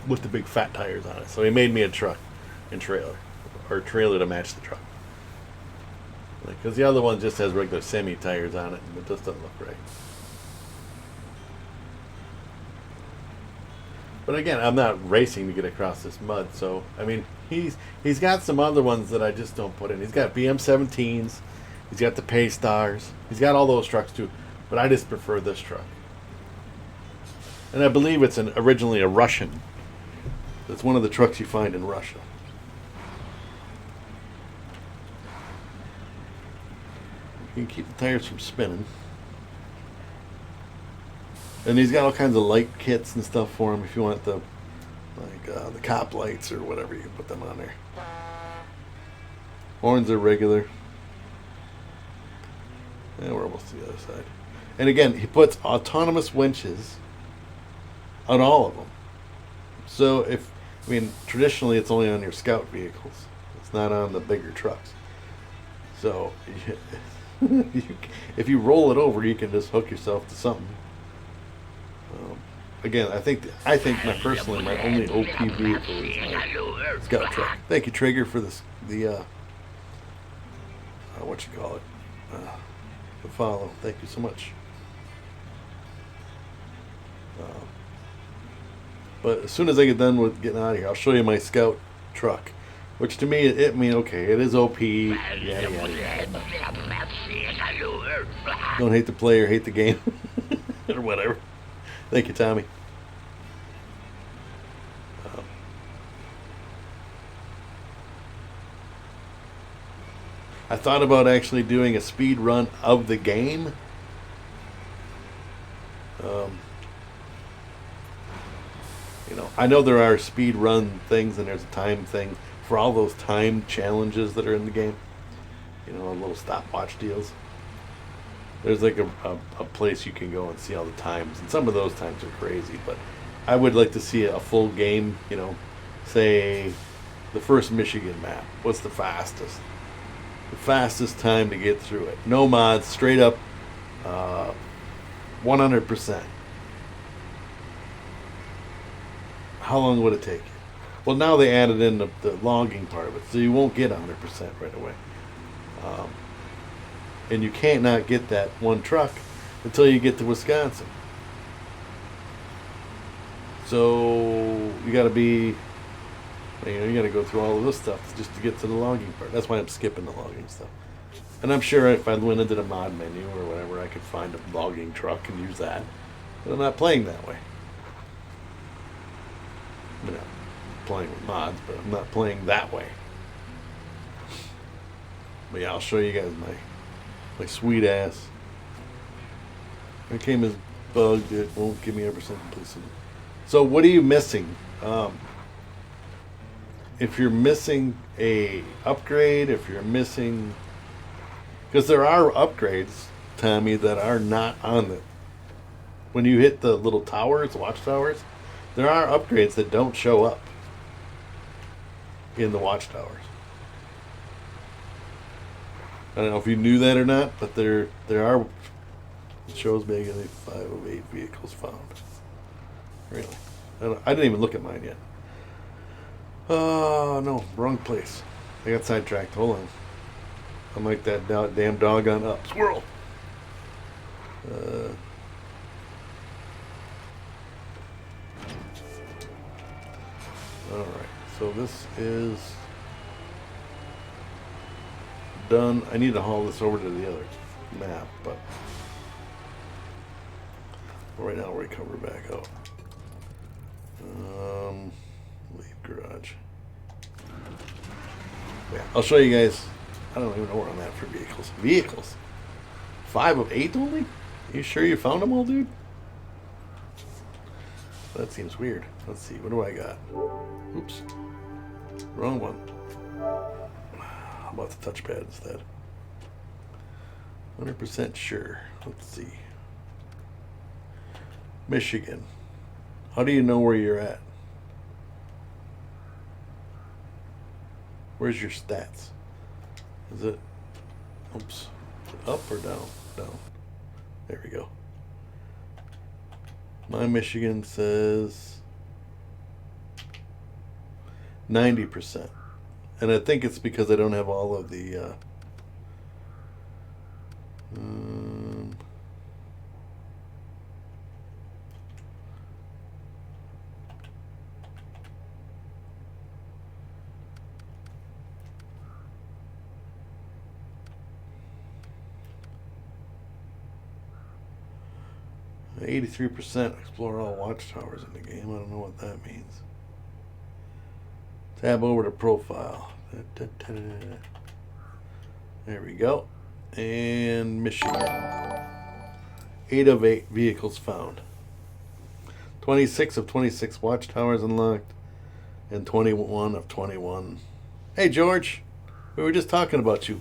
with the big fat tires on it. So he made me a truck and trailer. Or trailer to match the truck. Because the other one just has regular semi tires on it and it just doesn't look right. But again, I'm not racing to get across this mud, so I mean, he's got some other ones that I just don't put in. He's got BM17s, he's got the Paystars, he's got all those trucks too, but I just prefer this truck. And I believe it's originally a Russian. It's one of the trucks you find in Russia. You can keep the tires from spinning. And he's got all kinds of light kits and stuff for him if you want the cop lights or whatever, you can put them on there. Horns are regular. And we're almost to the other side. And again, he puts autonomous winches on all of them. So traditionally it's only on your Scout vehicles. It's not on the bigger trucks. So if you roll it over, you can just hook yourself to something. Again, I think my only OP vehicle is my Scout truck. Thank you, Trigger, for this the follow. Thank you so much. But as soon as I get done with getting out of here, I'll show you my Scout truck, which to me it is OP. Yeah. Don't hate the player, hate the game, or whatever. Thank you, Tommy. I thought about actually doing a speed run of the game. I know there are speed run things and there's a time thing for all those time challenges that are in the game. Little stopwatch deals. There's like a place you can go and see all the times, and some of those times are crazy, but I would like to see a full game, say the first Michigan map. What's the fastest? The fastest time to get through it. No mods, straight up 100%. How long would it take you? Well, now they added in the logging part of it, so you won't get 100% right away. And you can't not get that one truck until you get to Wisconsin. So you got to you got to go through all of this stuff just to get to the logging part. That's why I'm skipping the logging stuff. And I'm sure if I went into the mod menu or whatever, I could find a logging truck and use that. But I'm not playing that way. I'm not playing with mods, but I'm not playing that way. But yeah, I'll show you guys my sweet ass. It came as bugged. It won't give me 100% completion. So what are you missing? If you're missing a upgrade, if you're missing, because there are upgrades, Tommy, that are not on the. When you hit the little towers, watchtowers, there are upgrades that don't show up in the watchtowers. I don't know if you knew that or not, but there are. It shows me 5 of 8 vehicles found. Really, I didn't even look at mine yet. Oh, no, wrong place. I got sidetracked. Hold on. I'm like that damn dog on up. Squirrel! Uh, Alright, so this is done. I need to haul this over to the other map, but right now we're cover back out. Leave garage. Yeah, I'll show you guys. I don't even know where I'm at for vehicles. Vehicles? 5 of 8 only? You sure you found them all, dude? That seems weird. Let's see, what do I got? Oops. Wrong one. How about the touchpad instead? 100% sure. Let's see. Michigan. How do you know where you're at? Where's your stats? Is it, oops, up or down? Down. There we go. My Michigan says 90%. And I think it's because I don't have all of the 83% explore all watchtowers in the game. I don't know what that means. Tab over to profile. There we go. And Michigan. 8 of 8 vehicles found. 26 of 26 watchtowers unlocked. And 21 of 21. Hey, George. We were just talking about you.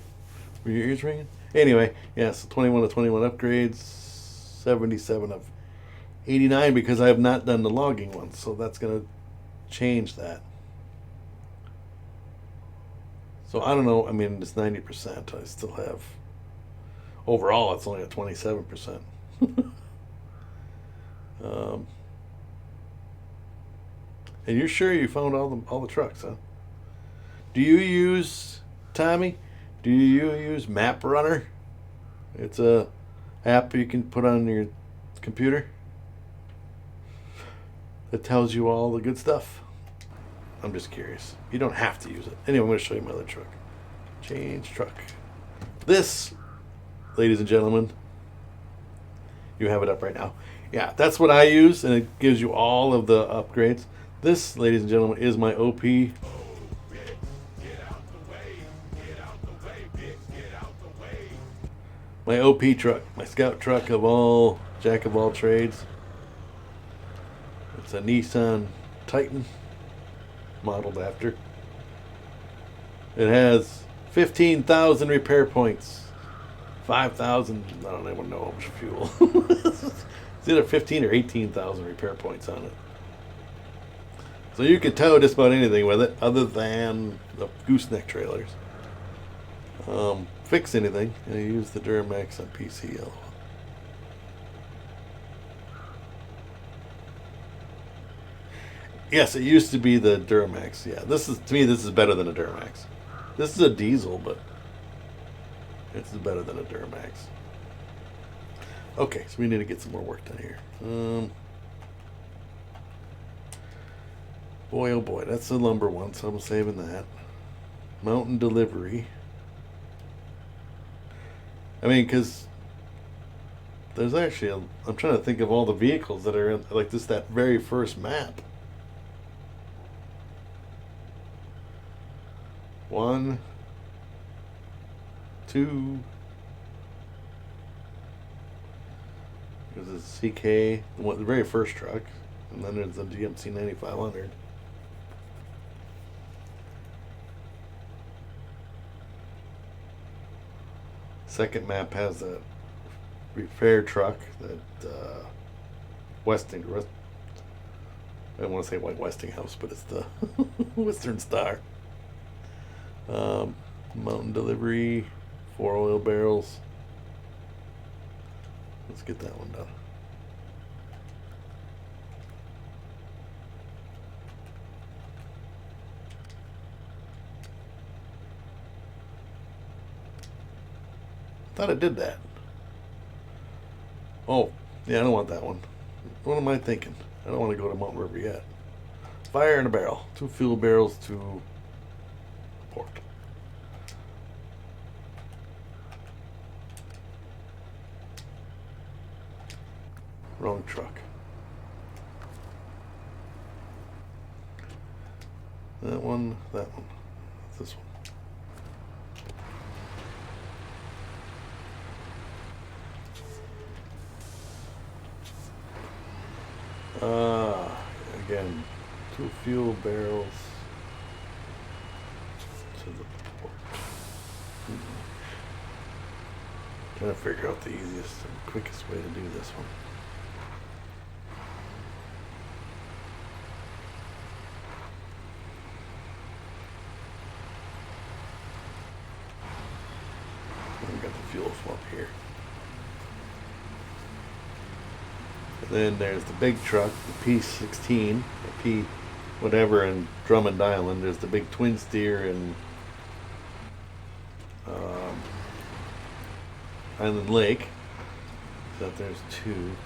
Were your ears ringing? Anyway, yeah, so 21 of 21 upgrades. 77 of 89 because I have not done the logging one. So that's going to change that. So I don't know. I mean, it's 90%. I still have. Overall, it's only at 27%. And you're sure you found all the trucks, huh? Do you use, Tommy? Do you use Map Runner? It's a app you can put on your computer that tells you all the good stuff. I'm just curious. You don't have to use it. Anyway, I'm going to show you my other truck. Change truck. This, ladies and gentlemen, you have it up right now. Yeah, that's what I use, and it gives you all of the upgrades. This, ladies and gentlemen, is my OP. My OP truck, my scout truck of all, jack of all trades. It's a Nissan Titan, modeled after. It has 15,000 repair points. 5,000, I don't even know how much fuel. It's either 15 or 18,000 repair points on it. So you can tow just about anything with it other than the gooseneck trailers. Fix anything, and I use the Duramax on PCL. Yes, it used to be the Duramax. Yeah, this is, to me, this is better than a Duramax. This is a diesel, but it's better than a Duramax. Okay, so we need to get some more work done here. Boy, oh boy, that's the lumber one, so I'm saving that. Mountain delivery. I mean, because there's actually, I'm trying to think of all the vehicles that are in, like this, that very first map. 1, 2. There's a CK, the very first truck, and then there's the GMC 9500. Second map has a repair truck that I don't want to say like Westinghouse, but it's the Western Star. Mountain delivery, 4 oil barrels. Let's get that one done. Thought it did that. Oh, yeah, I don't want that one. What am I thinking? I don't want to go to Mountain River yet. Fire in a barrel. 2 fuel barrels to port. Wrong truck. That one, that one. This one. Again, 2 fuel barrels to the port. Trying to figure out the easiest and quickest way to do this one. We've got the fuel swap here. And then there's the big truck, the P16, or P whatever in Drummond Island. There's the big twin steer in Island Lake. So there's 2. And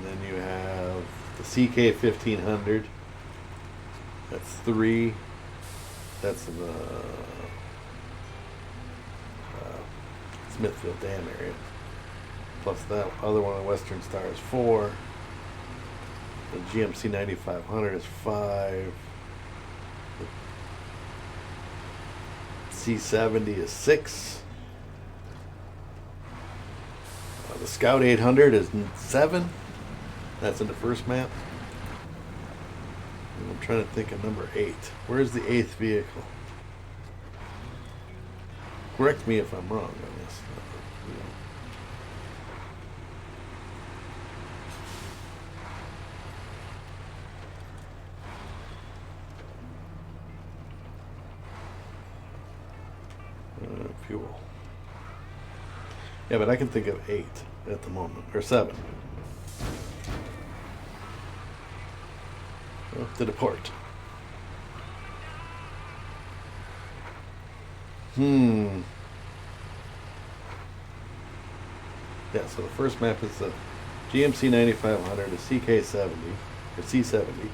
then you have the CK 1500. That's 3. That's in the Smithfield Dam area. Plus that other one in Western Star is 4. The GMC 9500 is 5. The C70 is 6. The Scout 800 is 7. That's in the first map. And I'm trying to think of number 8. Where's the 8th vehicle? Correct me if I'm wrong on this. Fuel. Yeah, but I can think of 8 at the moment, or 7. Up to the port. Yeah, so the first map is the GMC 9500, the CK70, or C70.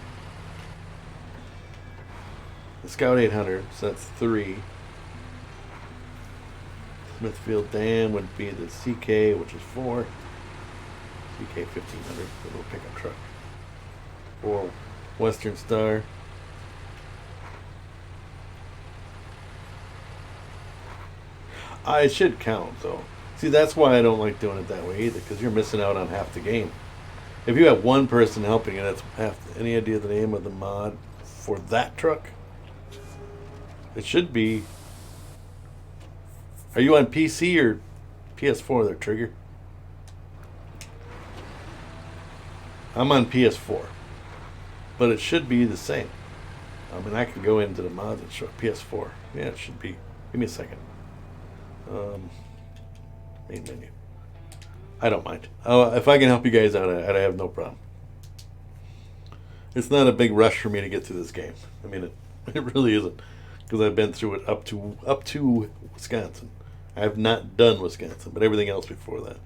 The Scout 800, so that's 3. Smithfield Dam would be the CK, which is 4. CK 1500, the little pickup truck. 4. Western Star. It should count, though. See, that's why I don't like doing it that way either, because you're missing out on half the game. If you have one person helping you, that's half. Any idea the name of the mod for that truck? It should be. Are you on PC or PS4 there, Trigger? I'm on PS4. But it should be the same. I mean, I can go into the mods and show PS4. Yeah, it should be. Give me a second. Main menu. I don't mind. If I can help you guys out, I have no problem. It's not a big rush for me to get through this game. I mean, it really isn't, because I've been through it up to Wisconsin. I have not done Wisconsin, but everything else before that.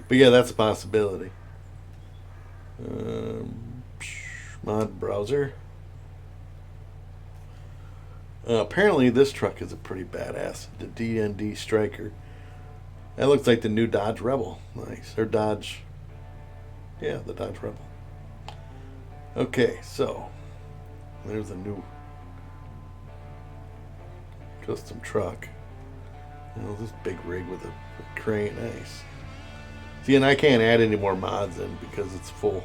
But yeah, that's a possibility. Mod browser. Apparently this truck is a pretty badass. The DND Striker. That looks like the new Dodge Rebel. Nice. Or Dodge. Yeah, the Dodge Rebel. Okay, so there's a new custom truck. This big rig with a crane. Nice. See, and I can't add any more mods in because it's full.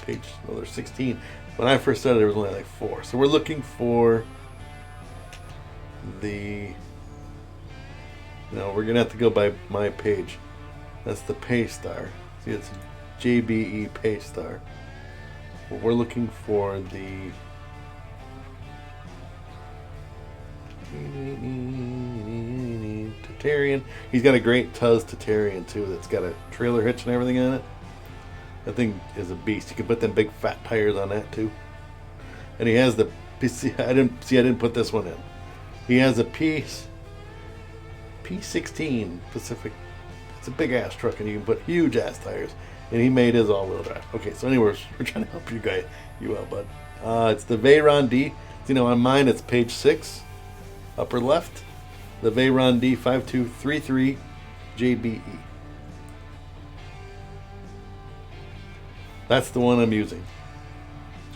Page another 16. When I first started, there was only like 4. So we're looking for the. No, we're gonna have to go by my page. That's the Paystar. See, it's JBE Paystar. But we're looking for the. Tatarian. He's got a great Tuz Tatarian too. That's got a trailer hitch and everything on it. That thing is a beast. You can put them big fat tires on that too. and he has the PC. I didn't put this one in. He has a P16 Pacific. It's a big ass truck, and you can put huge ass tires. And he made his all-wheel drive. Okay, so anyways, we're trying to help you out, bud. It's the Veyron D. On mine it's page 6, upper left. The Veyron D 5233 JBE. That's the one I'm using.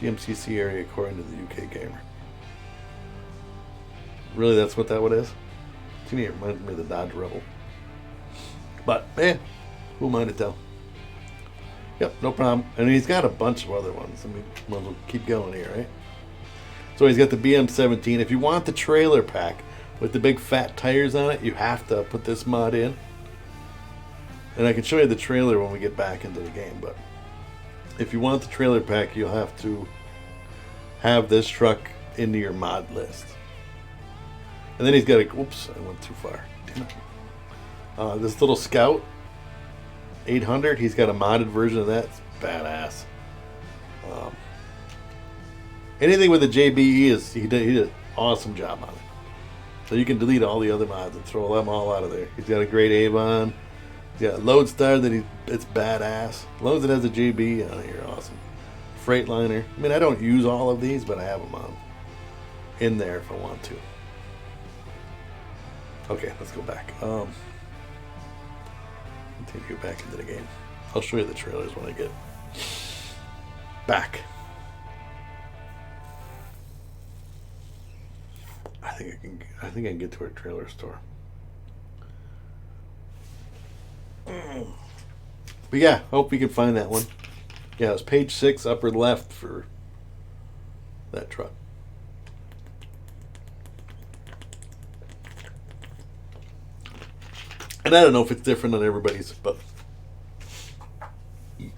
GMCC area according to the UK Gamer. Really, that's what that one is? To me, it reminds me of the Dodge Rebel. But, who am I to tell? Yep, no problem. And he's got a bunch of other ones. I mean, we'll keep going here, right? So he's got the BM17. If you want the trailer pack with the big fat tires on it, you have to put this mod in. And I can show you the trailer when we get back into the game. But if you want the trailer pack, you'll have to have this truck into your mod list. And then he's got a... Oops, I went too far. Damn it. This little Scout 800, he's got a modded version of that. It's badass. Anything with the JBE he did an awesome job on it. So you can delete all the other mods and throw them all out of there. He's got a great Avon. He's got a Lodestar it's badass. Loads that has a JB on here, awesome. Freightliner. I mean, I don't use all of these, but I have them on in there if I want to. Okay, let's go back. Continue back into the game. I'll show you the trailers when I get back. I think I can get to our trailer store. But yeah, hope we can find that one. Yeah, it's page 6, upper left for that truck. And I don't know if it's different on everybody's, but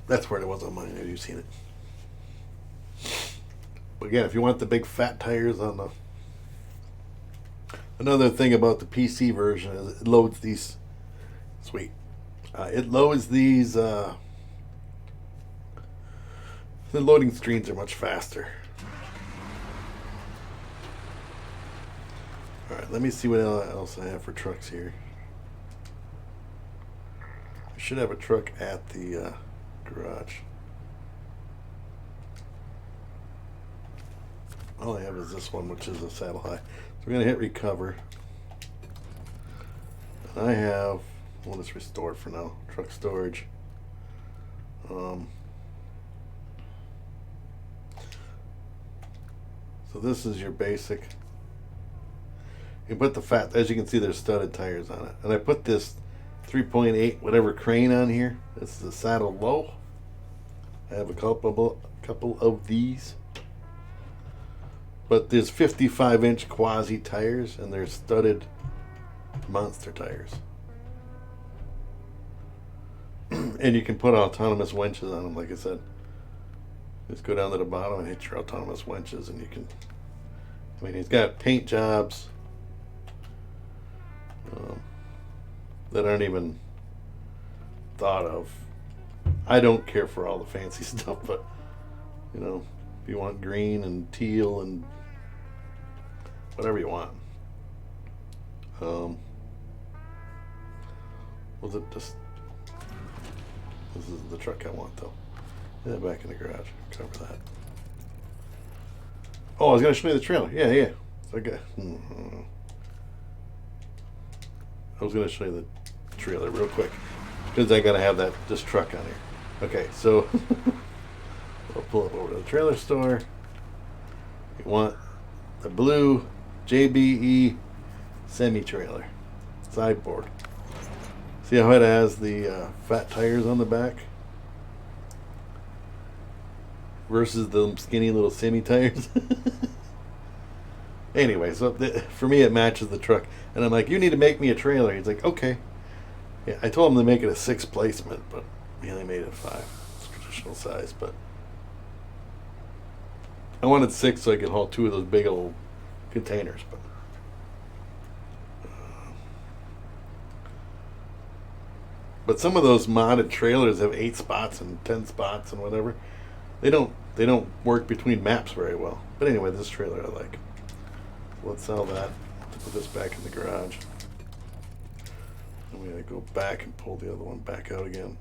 that's where it was on mine. Have you seen it? But again, if you want the big fat tires on the... Another thing about the PC version is it loads these... Sweet. It loads these... The loading screens are much faster. Alright, let me see what else I have for trucks here. I should have a truck at the garage. All I have is this one, which is a saddle high. So we're going to hit recover. And I have, well, it's restored for now, truck storage. So this is your basic. You put the fat, as you can see, there's studded tires on it. And I put this 3.8 whatever crane on here. This is the saddle low. I have a couple of these. But there's 55-inch quasi tires, and they're studded monster tires. And you can put autonomous winches on them, like I said. Just go down to the bottom and hit your autonomous winches, and you can... I mean, he's got paint jobs that aren't even thought of. I don't care for all the fancy stuff, but, you know, if you want green and teal and whatever you want. Was it just... This is the truck I want, though. Yeah, back in the garage. Cover that. Oh, I was going to show you the trailer. Yeah. Okay. I was going to show you the trailer real quick because I got to have this truck on here. Okay, so I'll pull up over to the trailer store. You want the blue JBE semi-trailer sideboard. See how it has the fat tires on the back versus the skinny little semi-tires? Anyway, so for me it matches the truck. And I'm like, you need to make me a trailer. He's like, okay. Yeah, I told him to make it a 6 placement, but he only made it 5. It's traditional size, but I wanted 6 so I could haul 2 of those big old containers. But some of those modded trailers have 8 spots and 10 spots and whatever. They don't they don't work between maps very well. But anyway, this trailer I like. Let's sell that. Put this back in the garage. I'm gonna go back and pull the other one back out again,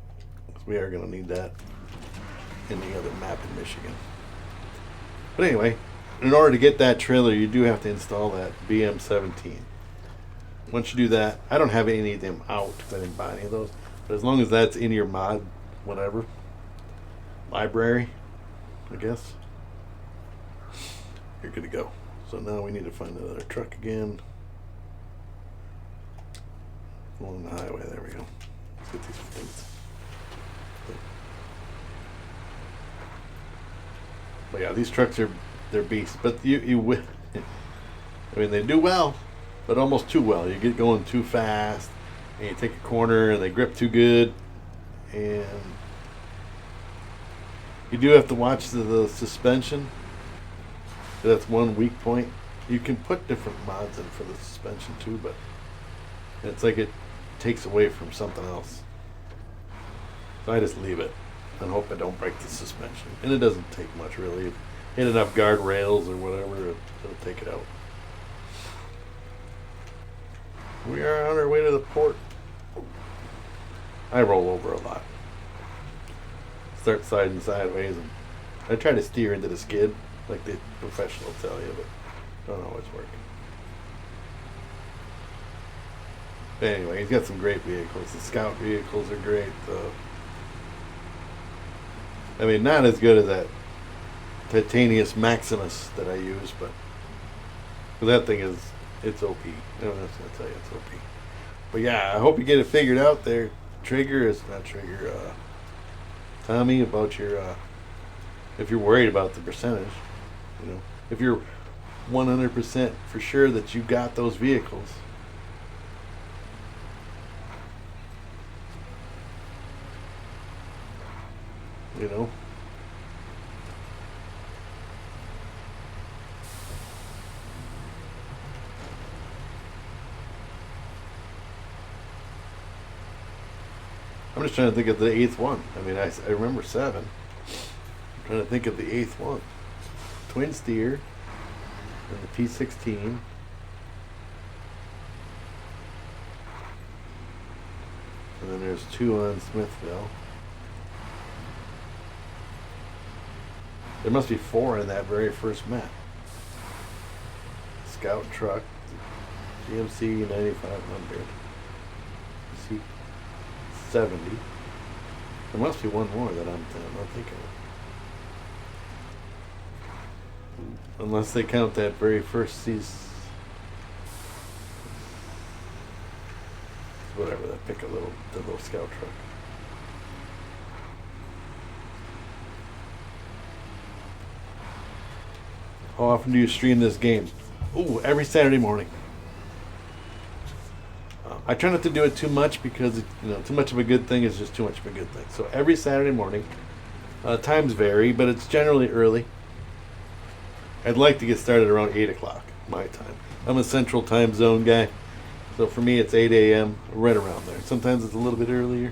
because we are gonna need that in the other map in Michigan. But anyway, in order to get that trailer, you do have to install that BM17. Once you do that, I don't have any of them out because I didn't buy any of those. But as long as that's in your mod, whatever, library, I guess, you're good to go. So now we need to find another truck again. Along the highway, there we go. Let's get these things. But yeah, these trucks they're beasts. But you I mean, they do well, but almost too well. You get going too fast, and you take a corner, and they grip too good, and you do have to watch the suspension. That's one weak point. You can put different mods in for the suspension too, but it's like it takes away from something else. So I just leave it and hope I don't break the suspension. And it doesn't take much really. If you hit enough guardrails or whatever, it'll take it out. We are on our way to the port. I roll over a lot. Start sliding sideways, and I try to steer into the skid like the professionals tell you, but don't always work. But anyway, he's got some great vehicles. The Scout vehicles are great. I mean, not as good as that Titanium Maximus that I use, but that thing it's OP. No, that's gonna tell you it's OP. But yeah, I hope you get it figured out there. Tommy, about your if you're worried about the percentage, if you're 100% for sure that you got those vehicles, I'm just trying to think of the 8th one. I mean, I remember 7. I'm trying to think of the 8th one. Twin steer and the P16. And then there's 2 on Smithville. There must be 4 in that very first map. Scout truck, GMC 9500, C70. There must be one more that I'm not thinking of. Unless they count that very first season. Whatever, that pick the little Scout truck. How often do you stream this game? Ooh, every Saturday morning. I try not to do it too much because too much of a good thing is just too much of a good thing. So every Saturday morning, times vary, but it's generally early. I'd like to get started around 8 o'clock my time. I'm a Central Time Zone guy, so for me it's 8 a.m. right around there. Sometimes it's a little bit earlier,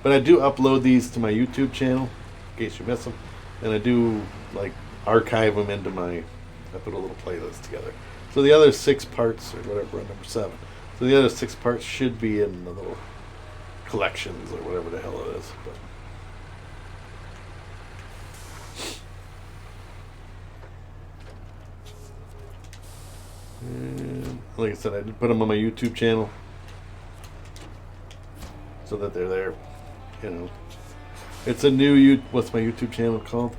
but I do upload these to my YouTube channel in case you miss them, and I do archive them into I put a little playlist together. So the other 6 parts, or whatever, number 7. So the other 6 parts should be in the little collections or whatever the hell it is. But and like I said, I did put them on my YouTube channel so that they're there. It's a new what's my YouTube channel called?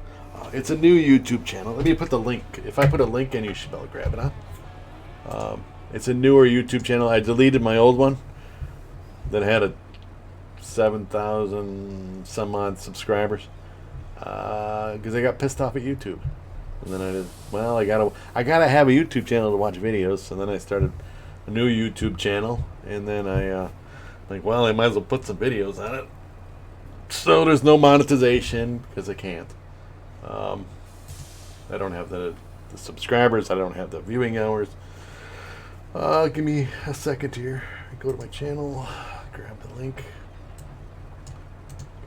It's a new YouTube channel. Let me put the link. If I put a link in, you should be able to grab it, huh? It's a newer YouTube channel. I deleted my old one that had a 7,000 some odd subscribers because I got pissed off at YouTube. And then I gotta have a YouTube channel to watch videos. So then I started a new YouTube channel, and then I I might as well put some videos on it. So there's no monetization because I can't. I don't have the subscribers. I don't have the viewing hours. Give me a second here. Go to my channel, grab the link,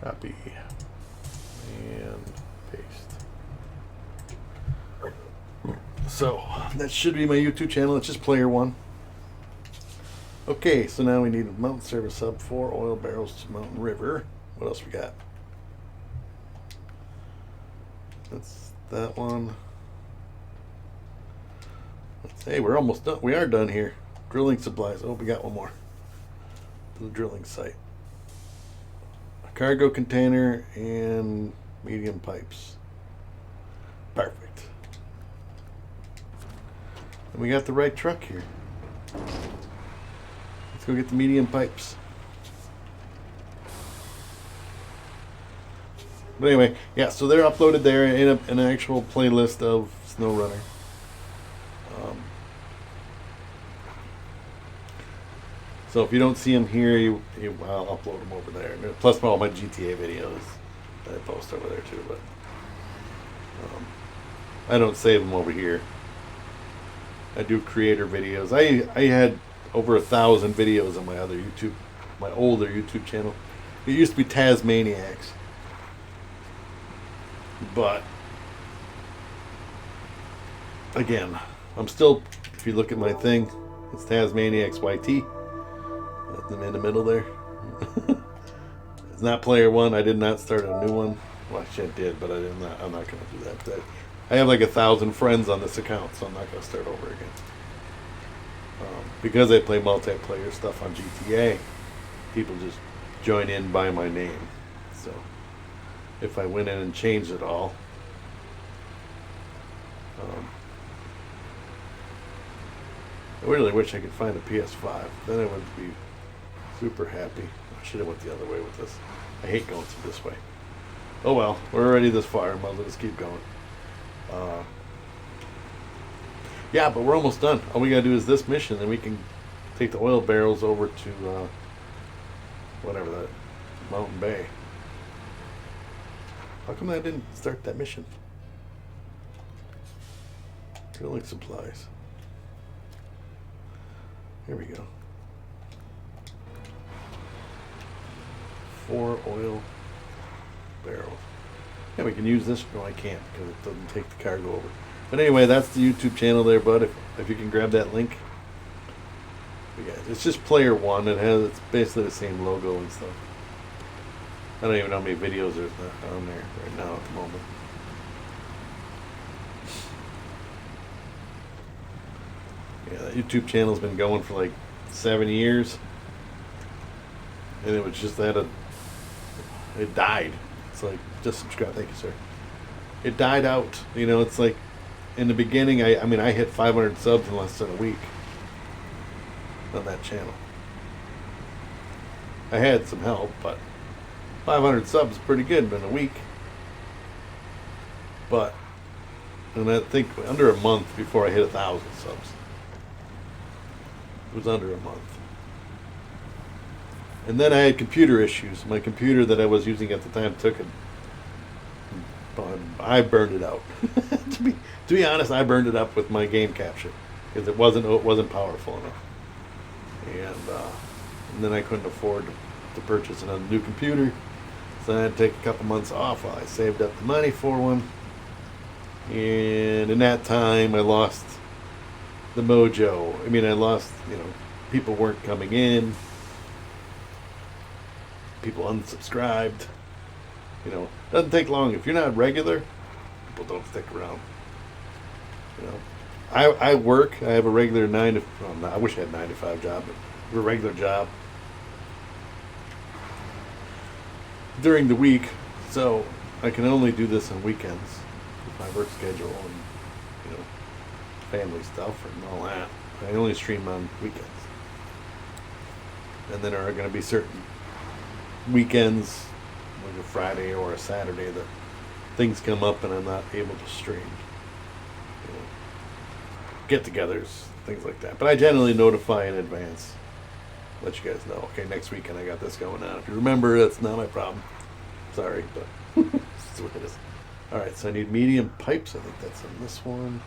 copy, and paste. So that should be my YouTube channel. It's just player one. Okay, so now we need a mountain service sub, 4 oil barrels to Mountain River. What else we got? That's that one. Hey, we're almost done. We are done here. Drilling supplies. Oh, we got one more. To the drilling site. A cargo container and medium pipes. Perfect. And we got the right truck here. Let's go get the medium pipes. But anyway, yeah, so they're uploaded there in an actual playlist of SnowRunner. So if you don't see them here, I'll upload them over there. Plus all my GTA videos that I post over there too. But I don't save them over here. I do creator videos. I had over 1,000 videos on my older YouTube channel. It used to be Tasmaniacs. But again, I'm still, if you look at my thing, it's Tasmaniacs YT. Them in the middle there. It's not player one. I did not start a new one. Well, actually I did, but I'm not going to do that. I have like 1,000 friends on this account, so I'm not going to start over again. Because I play multiplayer stuff on GTA, people just join in by my name. So if I went in and changed it all, I really wish I could find a PS5. Then I would be super happy. I should have went the other way with this. I hate going through this way. Oh well, we're already this far. Might as well just keep going. Yeah, but we're almost done. All we gotta do is this mission, and we can take the oil barrels over to whatever that Mountain Bay. How come I didn't start that mission? Drilling supplies. Here we go. 4 oil barrels. Yeah, we can use this. No, I can't because it doesn't take the cargo over. But anyway, that's the YouTube channel there, bud. If you can grab that link. Yeah, it's just player one. It's basically the same logo and stuff. I don't even know how many videos there's on there right now at the moment. Yeah, that YouTube channel's been going for like 7 years. And it was just it died. It's like, just subscribe. Thank you, sir. It died out. You know, it's like, in the beginning, I hit 500 subs in less than a week on that channel. I had some help, but 500 subs is pretty good in a week. But, and I think under a month before I hit 1,000 subs. It was under a month. And then I had computer issues. My computer that I was using at the time took it. I burned it out. to be honest, I burned it up with my game capture because it wasn't powerful enough. And then I couldn't afford to purchase another new computer, so I had to take a couple months off while I saved up the money for one. And in that time, I lost the mojo. I lost, people weren't coming in. People unsubscribed. Doesn't take long. If you're not regular, people don't stick around. I work. I have a regular 9 to. Well, I wish I had a 9 to 5 job, but a regular job during the week, so I can only do this on weekends with my work schedule and family stuff and all that. I only stream on weekends, and then there are going to be certain weekends, like a Friday or a Saturday, that things come up and I'm not able to stream. Get-togethers, things like that. But I generally notify in advance. Let you guys know. Okay, next weekend I got this going on. If you remember, that's not my problem. Sorry, but that's what it is. Alright, so I need medium pipes. I think that's in this one.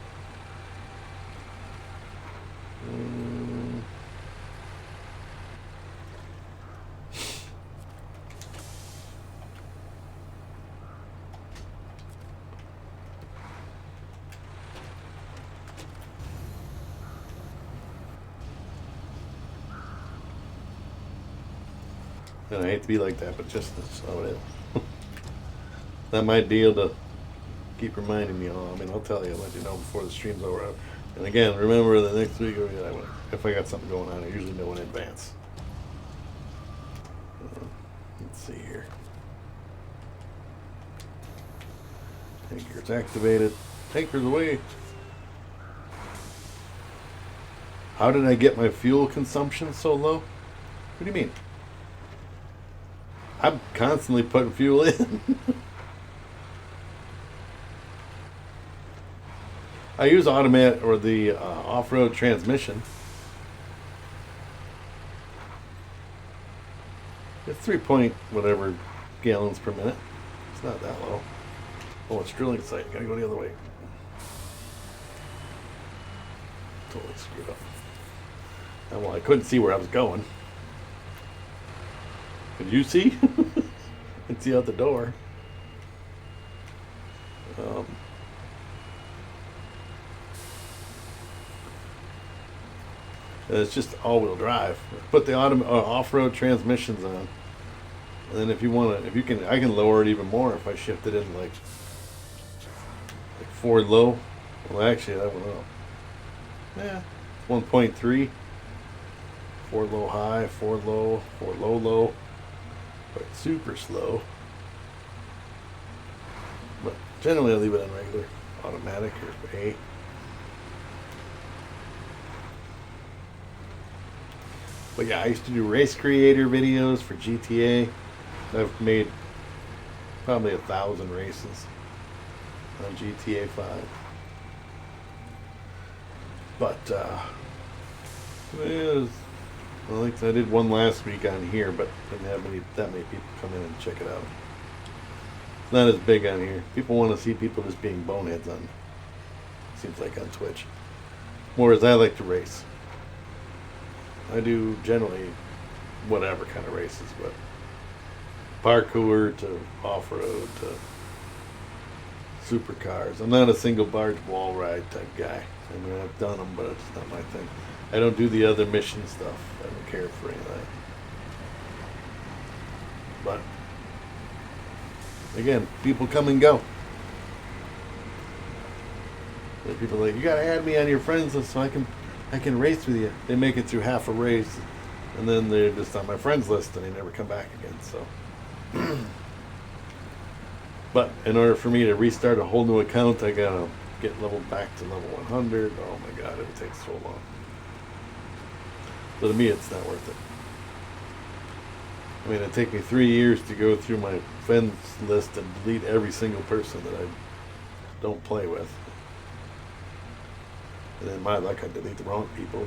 And I hate to be like that, but just that's how it is. That my deal to keep reminding me all. I mean, I'll tell you, I'll let you know before the stream's over. And again, remember the next week, if I got something going on, I usually know in advance. Let's see here. Tanker's activated. Tanker's away. How did I get my fuel consumption so low? What do you mean? I'm constantly putting fuel in. I use automatic or the off-road transmission. It's 3 point whatever gallons per minute. It's not that low. Oh, it's drilling site. Gotta go the other way. Totally screwed up. And well, I couldn't see where I was going. Could you see? I can see out the door. It's just all-wheel drive. Put the off-road transmissions on, and then if you want to, if you can, I can lower it even more if I shift it in like Ford low. Well, actually, I don't know. Yeah, 1.3. Ford low high, Ford low low, but super slow. But generally, I leave it on regular, automatic or A. But yeah, I used to do race creator videos for GTA. I've made probably 1,000 races on GTA 5. But I think I did one last week on here, but didn't have that many people come in and check it out. It's not as big on here. People want to see people just being boneheads on. Seems like on Twitch. Whereas I like to race. I do generally whatever kind of races, but parkour to off-road to supercars. I'm not a single barge wall ride type guy. I mean, I've done them, but it's not my thing. I don't do the other mission stuff. I don't care for any of that. But again, people come and go. There are people like, you gotta add me on your friends list so I can race with you. They make it through half a race, and then they're just on my friends list, and they never come back again. So, but in order for me to restart a whole new account, I gotta get leveled back to level 100. Oh my god, it takes so long. So to me, it's not worth it. I mean, it'd take me 3 years to go through my friends list and delete every single person that I don't play with. And in my luck, I delete the wrong people.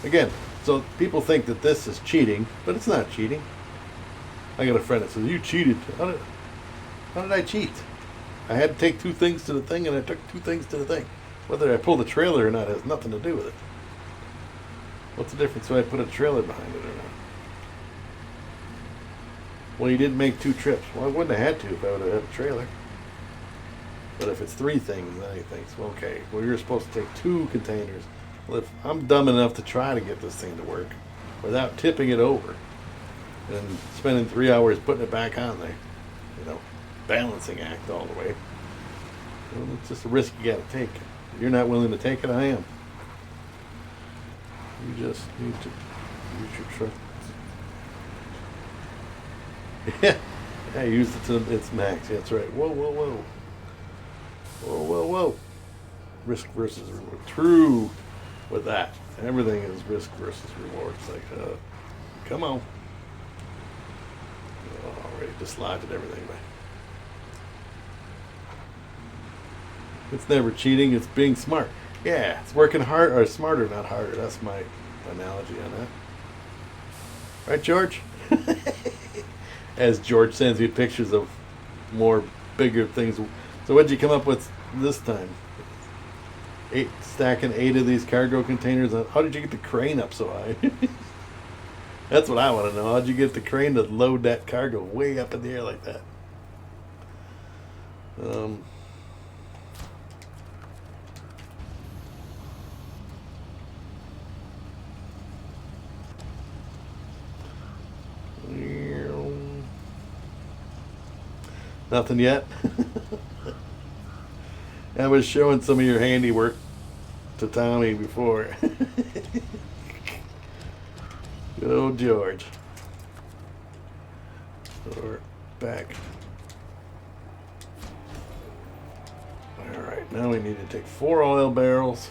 Again, so people think that this is cheating, but it's not cheating. I got a friend that says, you cheated. How did I cheat? I had to take 2 things to the thing, and I took 2 things to the thing. Whether I pull the trailer or not has nothing to do with it. What's the difference if I put a trailer behind it or not? Well, you didn't make 2 trips. Well, I wouldn't have had to if I would have had a trailer. But if it's 3 things, then he thinks, well, okay, well, you're supposed to take 2 containers. Well, if I'm dumb enough to try to get this thing to work without tipping it over and spending 3 hours putting it back on there, balancing act all the way, well, it's just a risk you got to take. If you're not willing to take it, I am. You just need to use your truck. Yeah, I used it to its max. Yeah, that's right. Whoa, whoa, whoa. Whoa, whoa, whoa. Risk versus reward. True with that. Everything is risk versus reward. It's like, come on. Oh, already dislodged everything, man. It's never cheating, it's being smart. Yeah, it's working hard, or smarter, not harder. That's my analogy on that. Right, George? As George sends me pictures of more bigger things. So what'd you come up with this time? Stacking 8 of these cargo containers. How did you get the crane up so high? That's what I want to know. How'd you get the crane to load that cargo way up in the air like that? Nothing yet? I was showing some of your handiwork to Tommy before. Good old George. So we're back. Alright, now we need to take 4 oil barrels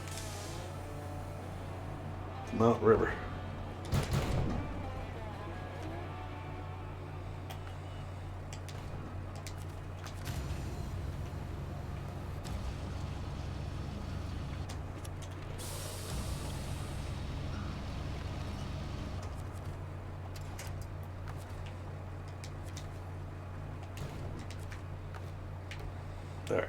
to Mount River. There.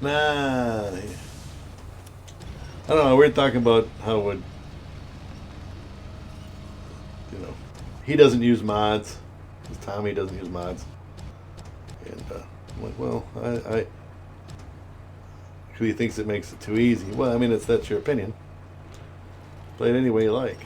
Nah. I don't know. We're talking about how would, he doesn't use mods. Tommy doesn't use mods. And I'm like, well, I he thinks it makes it too easy. Well, I mean, that's your opinion. Play it any way you like.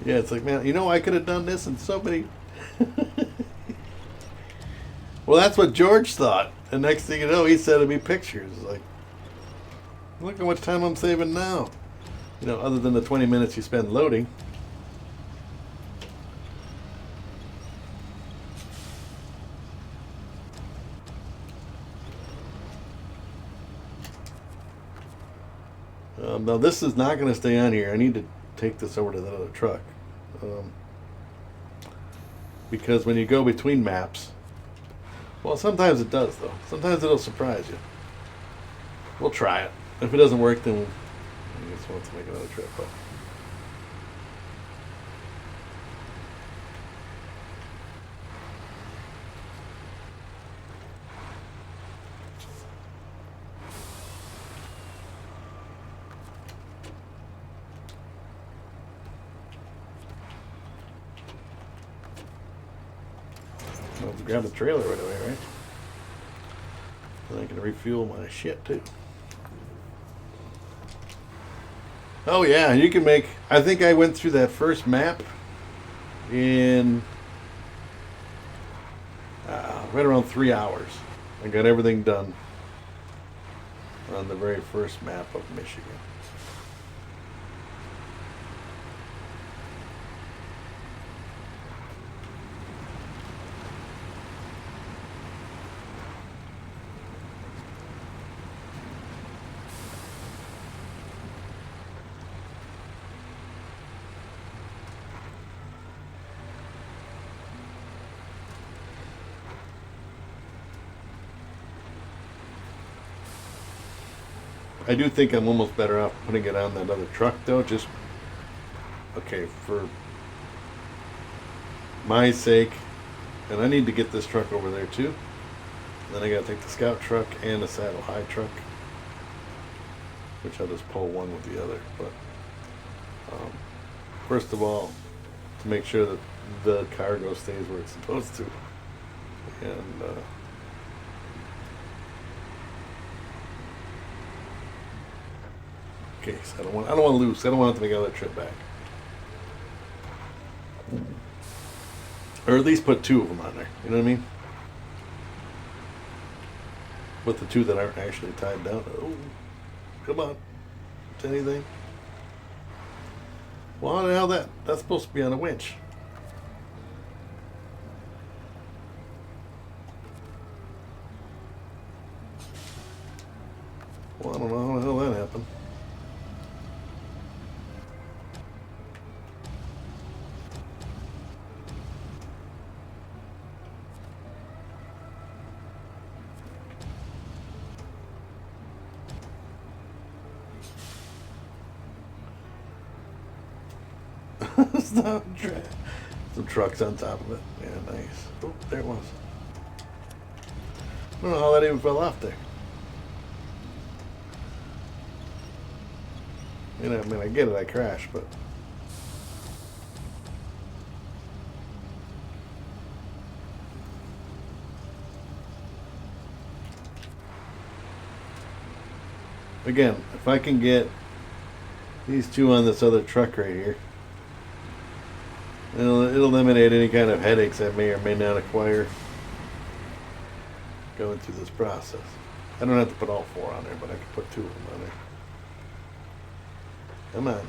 Yeah, it's like, man, I could have done this and so many. Well, that's what George thought. And next thing you know, he sent me pictures. Like, look how much time I'm saving now. Other than the 20 minutes you spend loading. Now, this is not going to stay on here. I need to take this over to that other truck. Because when you go between maps, well, sometimes it does, though. Sometimes it'll surprise you. We'll try it. If it doesn't work, then I guess we'll have to make another trip. But I'll have to grab the trailer right away, right? Then I can refuel my shit, too. Oh, yeah, you can make... I think I went through that first map in... right around 3 hours. I got everything done on the very first map of Michigan. I do think I'm almost better off putting it on that other truck, though. Just, okay, for my sake, and I need to get this truck over there, too. Then I gotta take the scout truck and the saddle high truck, which I'll just pull one with the other. But first of all, to make sure that the cargo stays where it's supposed to, and case I don't want to lose. I don't want to make another trip back, or at least put 2 of them on there. You know what I mean? With the 2 that aren't actually tied down. Oh, come on. It's anything. Well, how the hell that's supposed to be on a winch? Well, I don't know how the hell that happened. Some trucks on top of it. Yeah, nice. Oh, there it was. I don't know how that even fell off there. You know, I mean, I get it, I crashed, but. Again, if I can get these two on this other truck right here, it'll eliminate any kind of headaches I may or may not acquire going through this process. I don't have to put all four on there, but I can put two of them on there. Come on.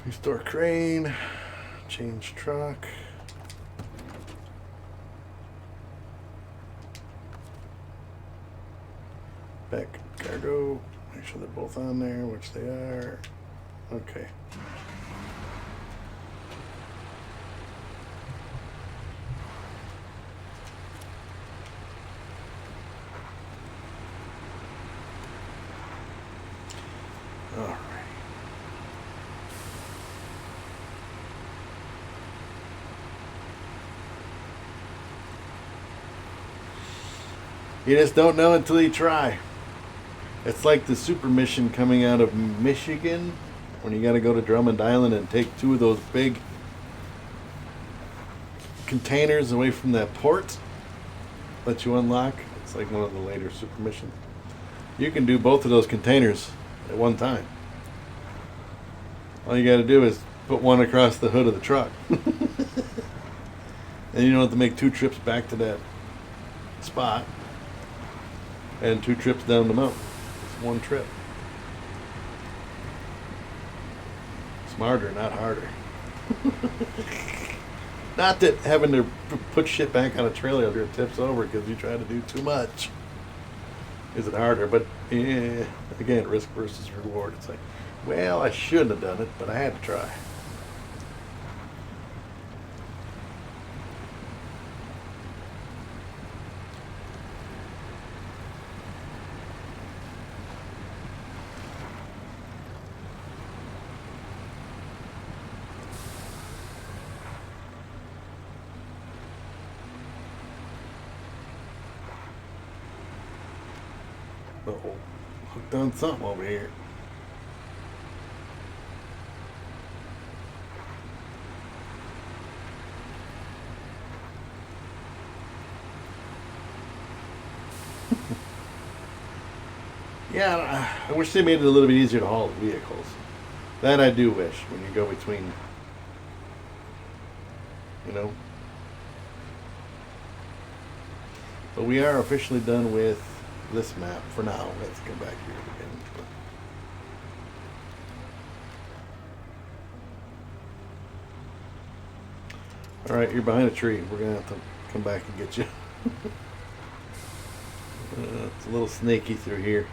Restore crane, change truck. Back cargo, make sure they're both on there, which they are. Okay. All right. You just don't know until you try. It's like the super mission coming out of Michigan when you got to go to Drummond Island and take two of those big containers away from that port that you unlock. It's like one of the later super missions. You can do both of those containers at one time. All you got to do is put one across the hood of the truck. And you don't have to make two trips back to that spot and two trips down the mountain. It's one trip. Smarter, not harder. Not that having to put shit back on a trailer after it tips over because you try to do too much is it harder. But yeah, again, risk versus reward. It's like, well, I shouldn't have done it, but I had to try. Uh-oh. Hooked on something over here. Yeah, I wish they made it a little bit easier to haul vehicles. That I do wish when you go between, you know. But we are officially done with this map for now. Let's come back here again. All right, you're behind a tree. We're gonna have to come back and get you. It's a little snaky through here.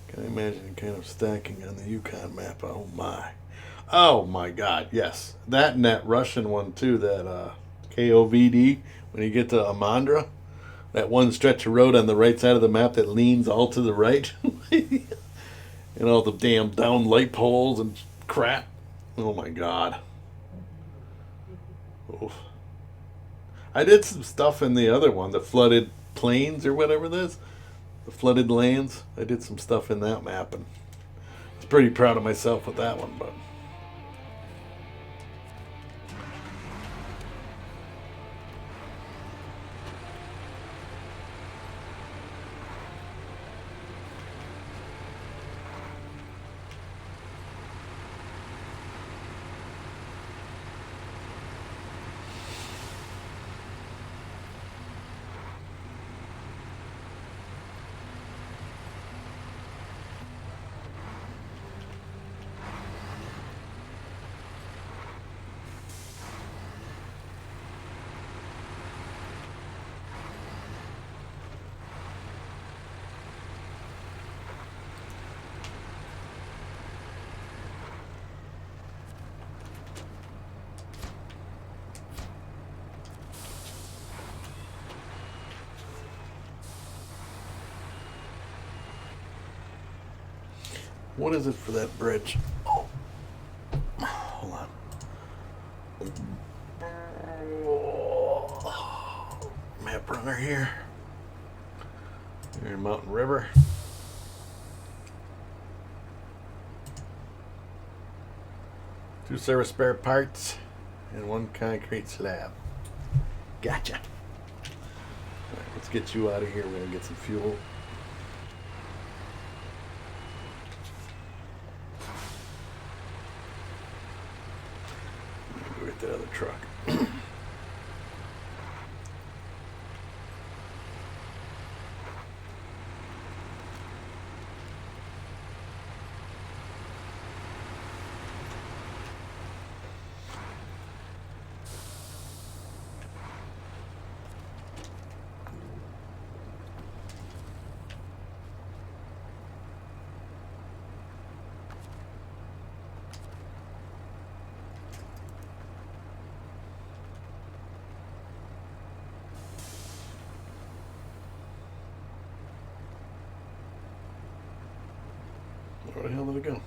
Can I imagine kind of stacking on the Yukon map? Oh my. Oh my God, yes. That and that Russian one too, that KOVD, when you get to Amandra, that one stretch of road on the right side of the map that leans all to the right. And all the damn down light poles and crap. Oh my God. Oof. I did some stuff in the other one, the flooded plains or whatever it is. The flooded lands. I did some stuff in that map and I was pretty proud of myself with that one, but What is it for that bridge? Oh, hold on. Map runner here. Here in Mountain River. 2 service spare parts and 1 concrete slab. Gotcha. All right, let's get you out of here. We're gonna get some fuel. Go get that other truck. Where the hell did it go?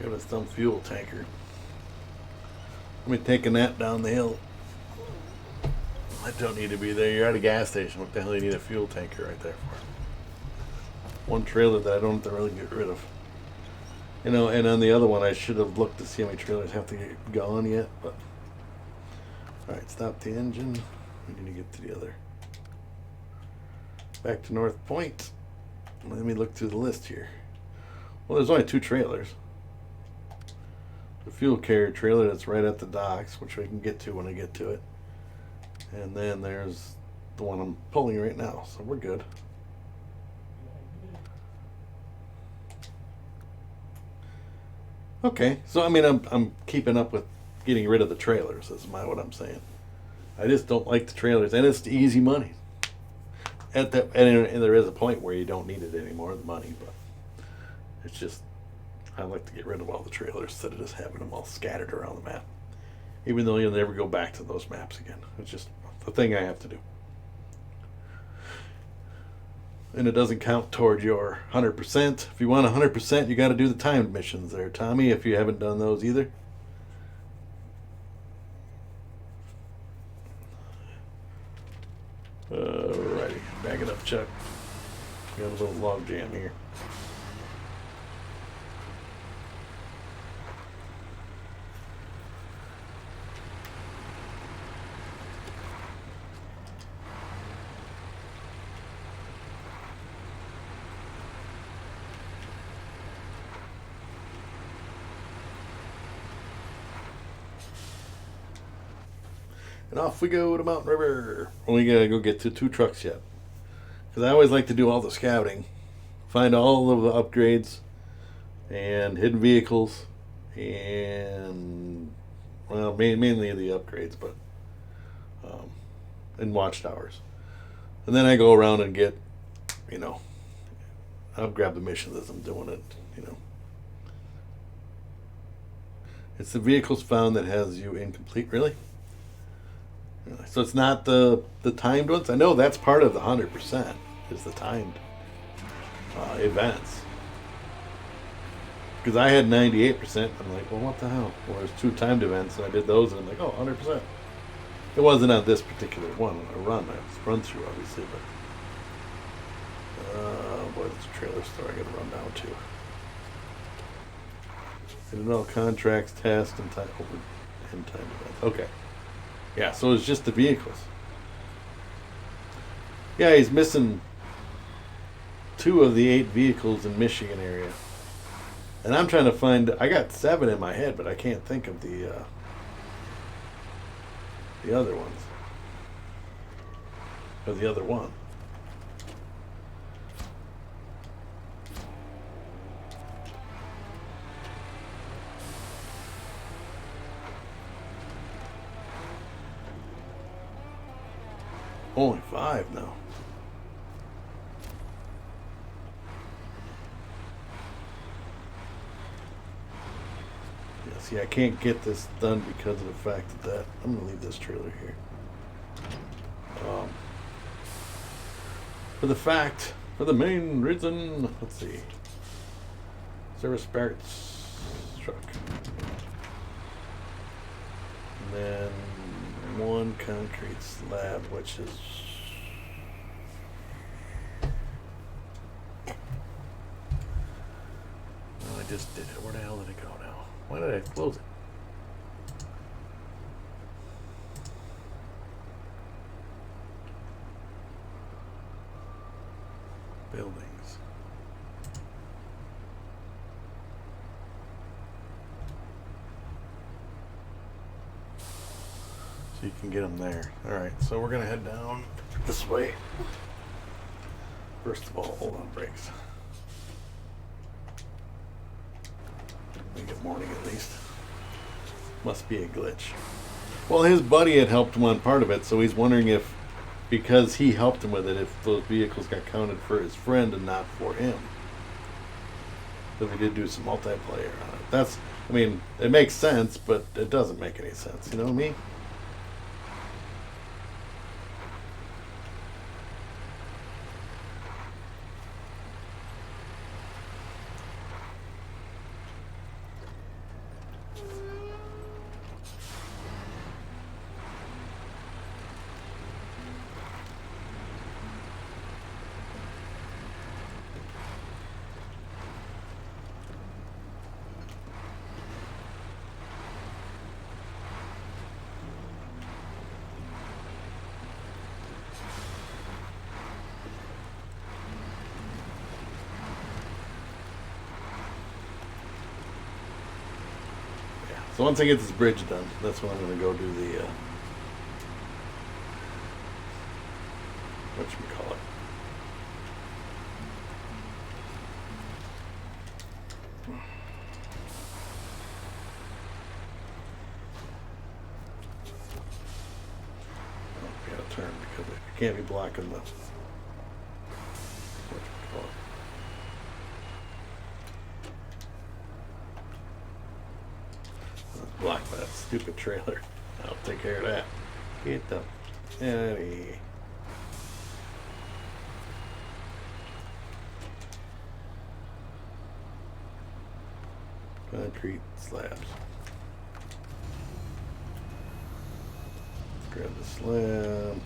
Got a dumb fuel tanker. Let me taking that down the hill. I don't need to be there. You're at a gas station. What the hell do you need a fuel tanker right there for? One trailer that I don't have to really get rid of. You know, and on the other one, I should have looked to see how many trailers have to get gone yet. But all right, stop the engine. We need to get to the other. Back to North Point. Let me look through the list here. Well, there's only 2 trailers. The fuel carrier trailer that's right at the docks, which we can get to when I get to it. And then there's the one I'm pulling right now, so we're good. Okay, so I mean, I'm keeping up with getting rid of the trailers. Is what I'm saying. I just don't like the trailers, and it's easy money. And there is a point where you don't need it anymore, the money, but it's just I like to get rid of all the trailers instead of just having them all scattered around the map. Even though you'll never go back to those maps again, it's just the thing I have to do. And it doesn't count toward your 100%. If you want 100%, you got to do the timed missions there, Tommy, if you haven't done those either. Alrighty, back it up, Chuck. Got a little log jam here. And off we go to Mountain River. We gotta go get to 2 trucks yet. Because I always like to do all the scouting. Find all of the upgrades. And hidden vehicles. And, well, mainly the upgrades, but, and watchtowers. And then I go around and get, you know, I'll grab the missions as I'm doing it, you know. It's the vehicles found that has you incomplete, really? So it's not the timed ones. I know that's part of the 100% is the timed events. Because I had 98%. I'm like, well, what the hell? Well, there's 2 timed events, and I did those, and I'm like, oh, 100%. It wasn't on this particular one. A run. I was run through, obviously, but boy, there's a trailer store I got to run down to. And all contracts, tasks, and time events. Okay. Yeah, so it's just the vehicles. Yeah, he's missing 2 of the 8 vehicles in Michigan area. And I'm trying to find, I got 7 in my head, but I can't think of the other ones. Or the other one. Only 5 now. See, I can't get this done because of the fact that I'm going to leave this trailer here. For the main reason, let's see. Service parts truck. And then one concrete slab, which is I just did it. Where the hell did it go now? Why did I close it? Buildings. So you can get them there. Alright, so we're going to head down this way. First of all, hold on brakes. Make it morning at least. Must be a glitch. Well, his buddy had helped him on part of it, so he's wondering if, because he helped him with it, if those vehicles got counted for his friend and not for him. So we did do some multiplayer on it. That's, I mean, it makes sense, but it doesn't make any sense. You know me? So once I get this bridge done, that's when I'm going to go do the, whatchamacallit. Oh, I got to turn because I can't be blocking the, whatchamacallit. Block that stupid trailer. I'll take care of that. Get the Eddie. Concrete slabs. Let's grab the slab.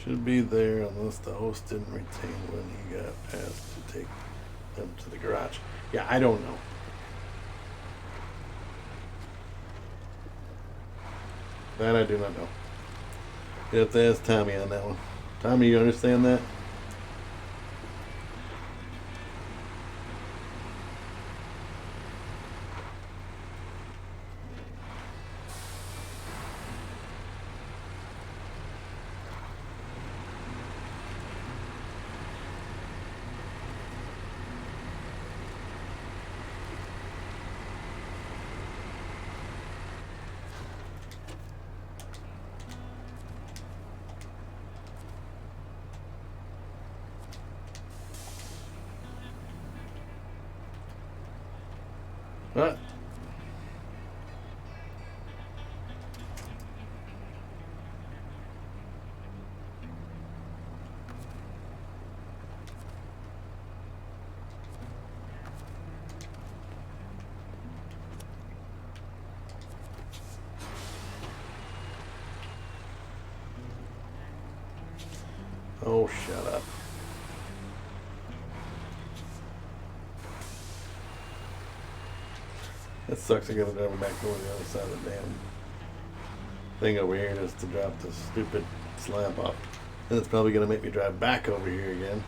Should be there unless the host didn't retain when he got asked to take them to the garage. Yeah, I don't know. That I do not know. You have to ask Tommy on that one. Tommy, you understand that? What? Oh, shut up. That sucks. I gotta drive back over the other side of the damn thing over here just to drop this stupid slab off. And it's probably gonna make me drive back over here again.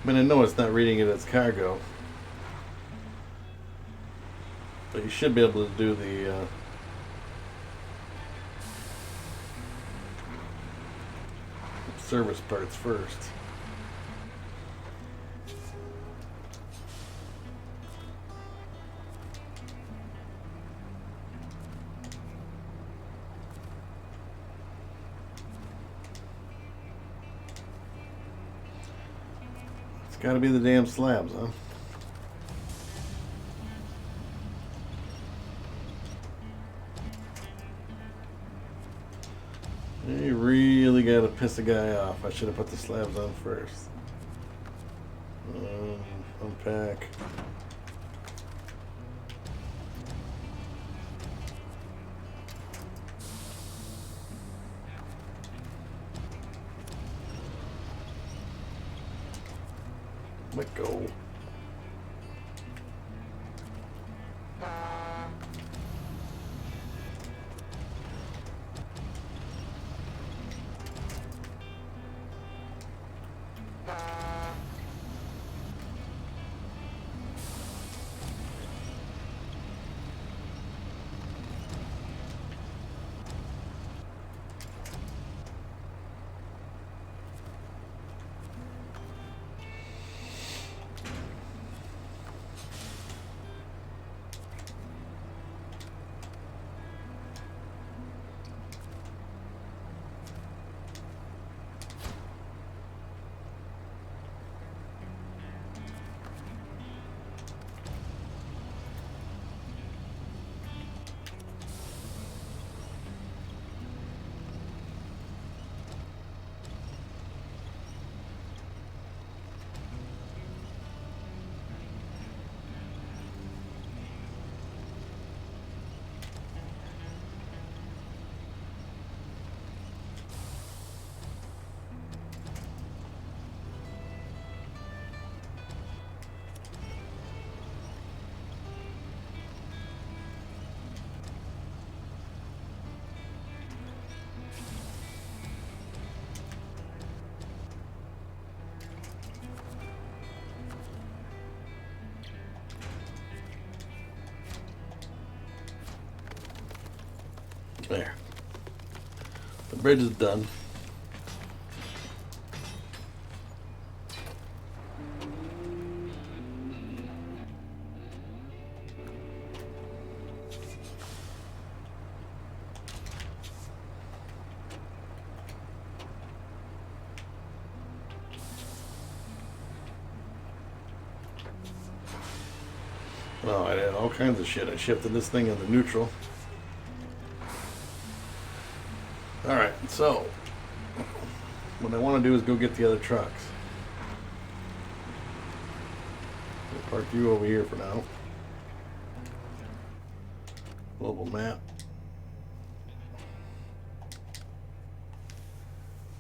I mean, I know it's not reading it as cargo, but you should be able to do the service parts first. It's got to be the damn slabs, huh? You really got to piss a guy off. I should have put the slabs on first. Unpack. Let go. There. The bridge is done. Oh, I did all kinds of shit. I shifted this thing into neutral. Alright, so what I want to do is go get the other trucks. I'll park you over here for now. Global map.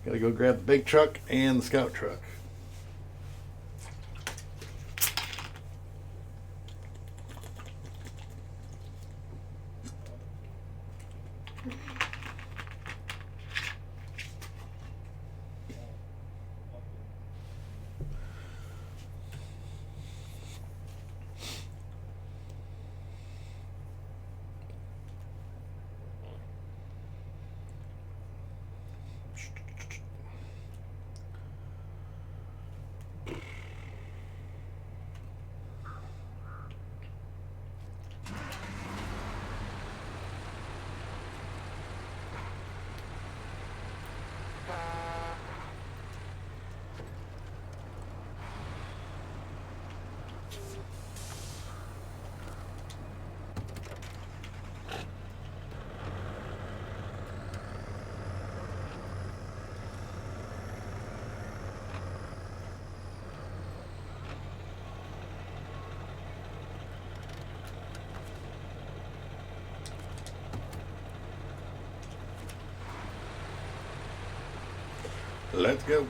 Gotta go grab the big truck and the scout truck. Let's go.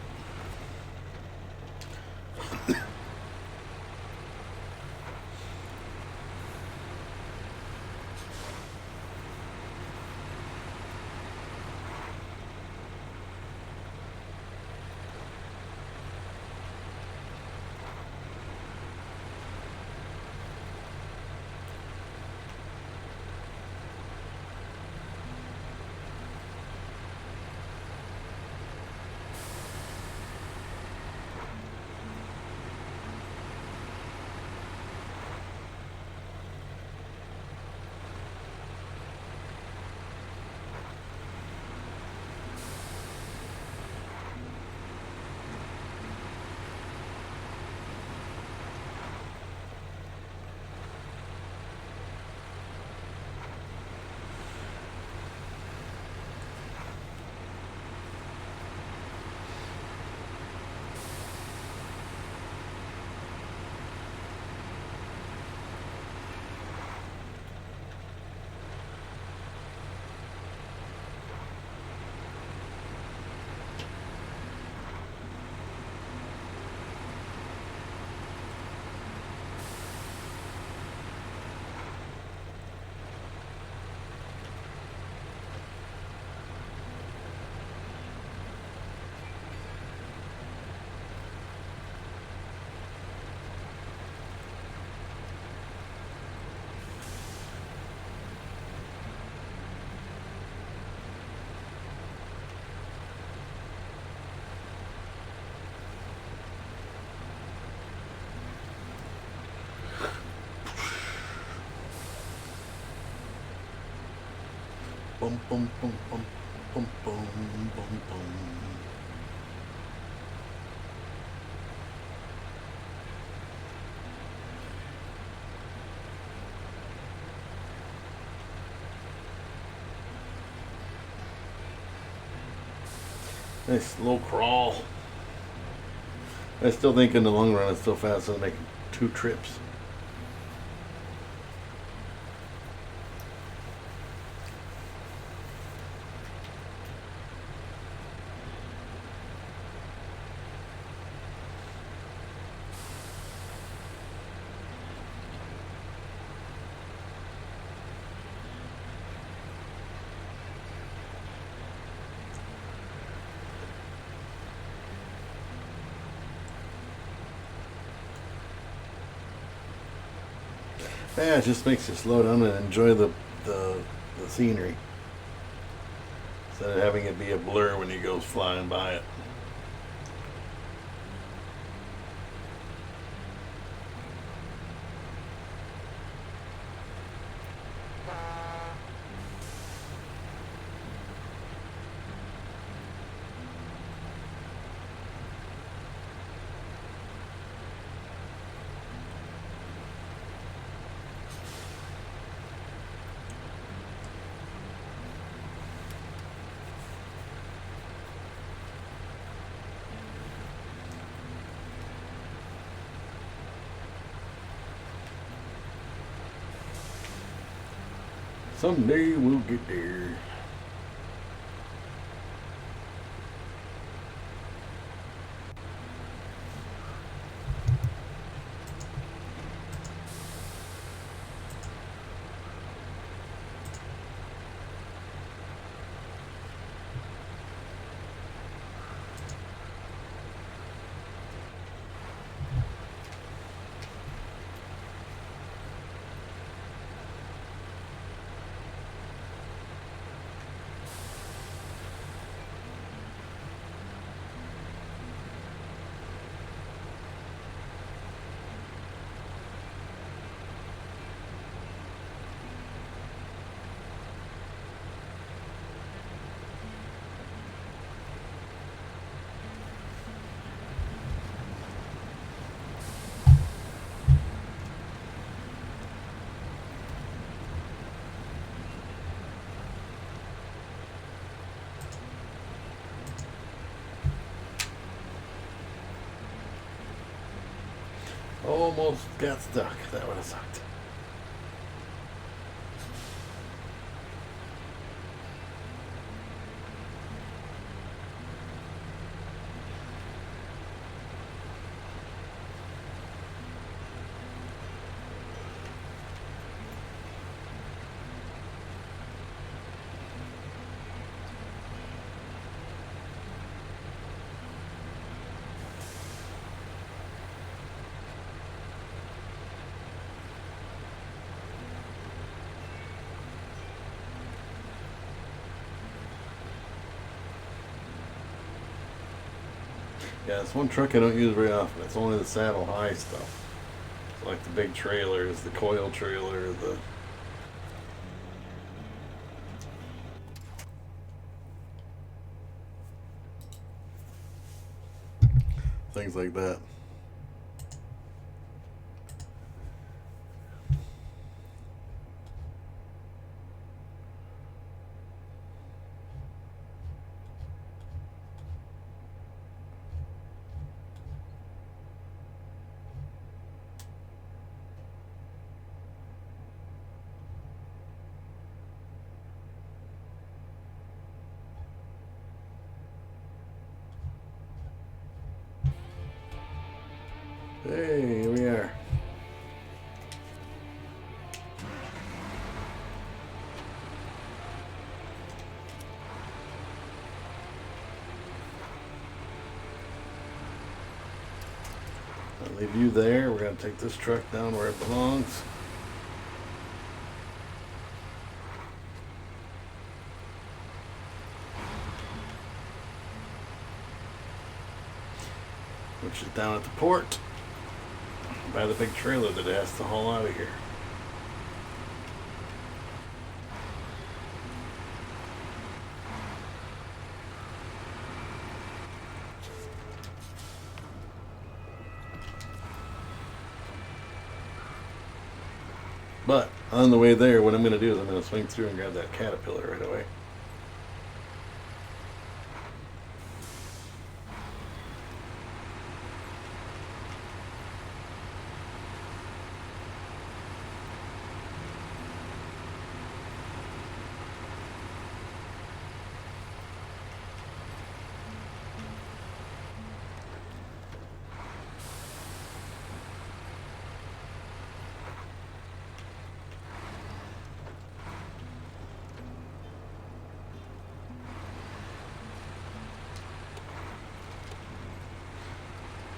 Boom, boom, boom, boom, boom, boom, boom, boom. Nice low crawl. I still think in the long run it's still faster than making 2 trips. Yeah, it just makes you slow down and enjoy the scenery instead of having it be a blur when you go flying by it. Someday we'll get there. Almost got stuck. That would have sucked. Yeah, it's one truck I don't use very often. It's only the saddle high stuff. It's like the big trailers, the coil trailer, the things like that. Hey, here we are. I'll leave you there. We're going to take this truck down where it belongs. Which is down at the port by the big trailer that it has to haul out of here. But on the way there, what I'm going to do is I'm going to swing through and grab that Caterpillar right away.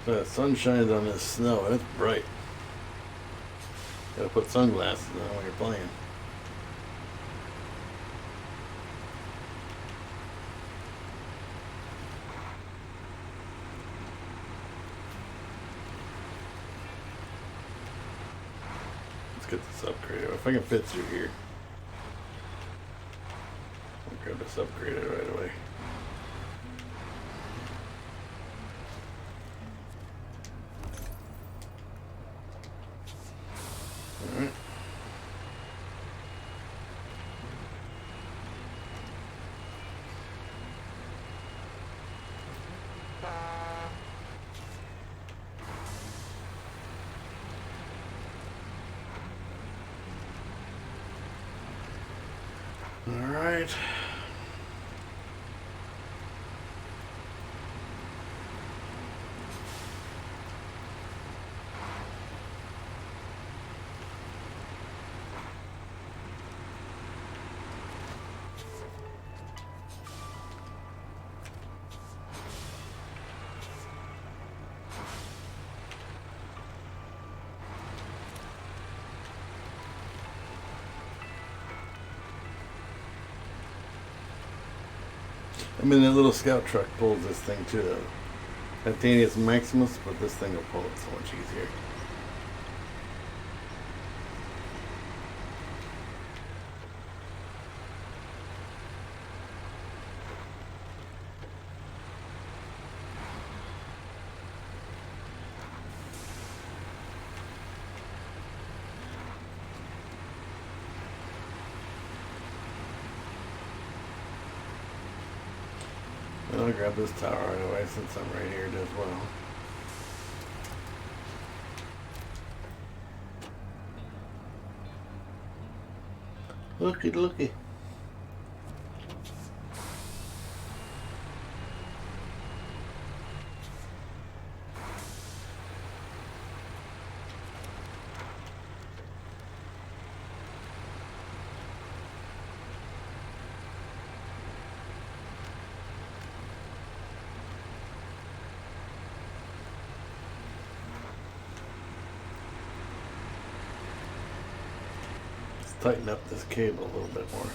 The sun shines on this snow and it's bright. Gotta put sunglasses on when you're playing. Let's get this upgraded. If I can fit through here. I'll grab this upgraded right away. Alright. Alright. I mean, that little scout truck pulls this thing too. Titania's Maximus, but this thing will pull it so much easier. I'll grab this tower right away since I'm right here as well. Looky, looky. Tighten up this cable a little bit more.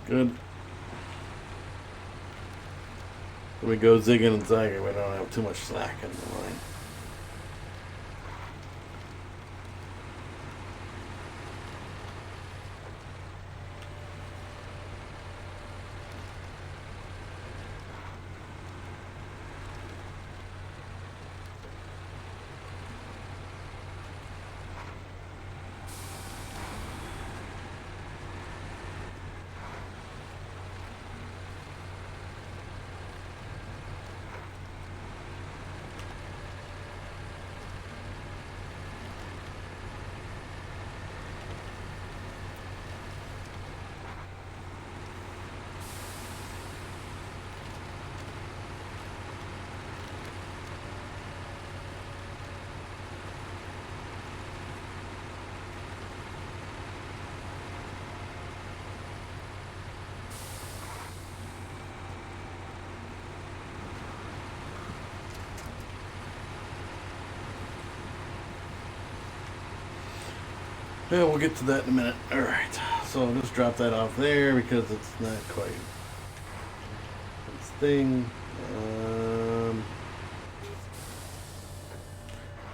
Good. When we go zigging and zagging, we don't have too much slack in the line. Yeah, we'll get to that in a minute. Alright, so I'll just drop that off there because it's not quite its thing.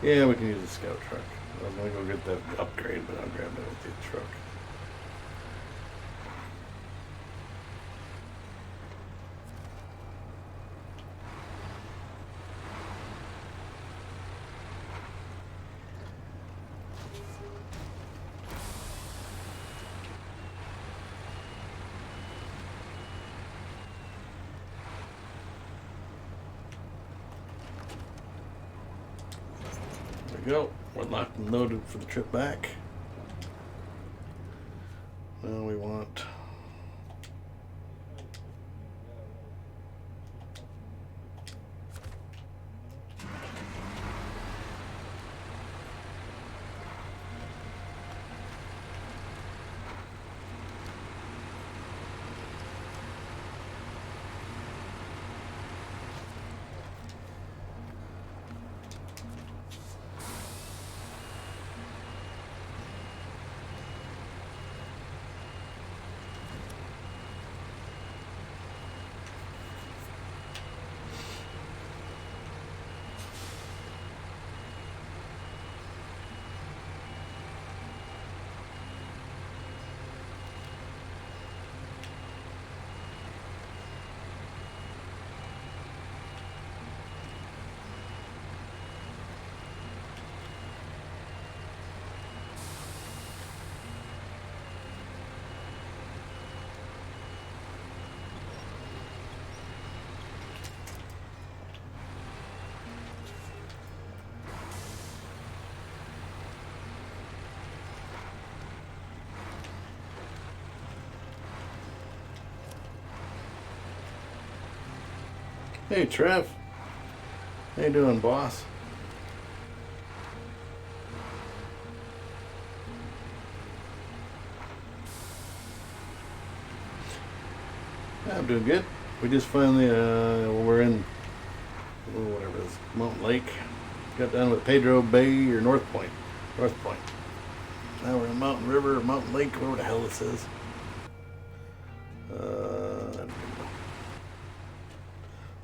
Yeah, we can use a scout truck. I was gonna go get that upgrade, but I'll grab that with the truck. go. We're locked and loaded for the trip back. Now we want Hey Trev, how you doing, boss? I'm doing good. We just finally, we're in, whatever it is, Mountain Lake. Got done with Pedro Bay or North Point. North Point. Now we're in Mountain River or Mountain Lake, whatever the hell this is.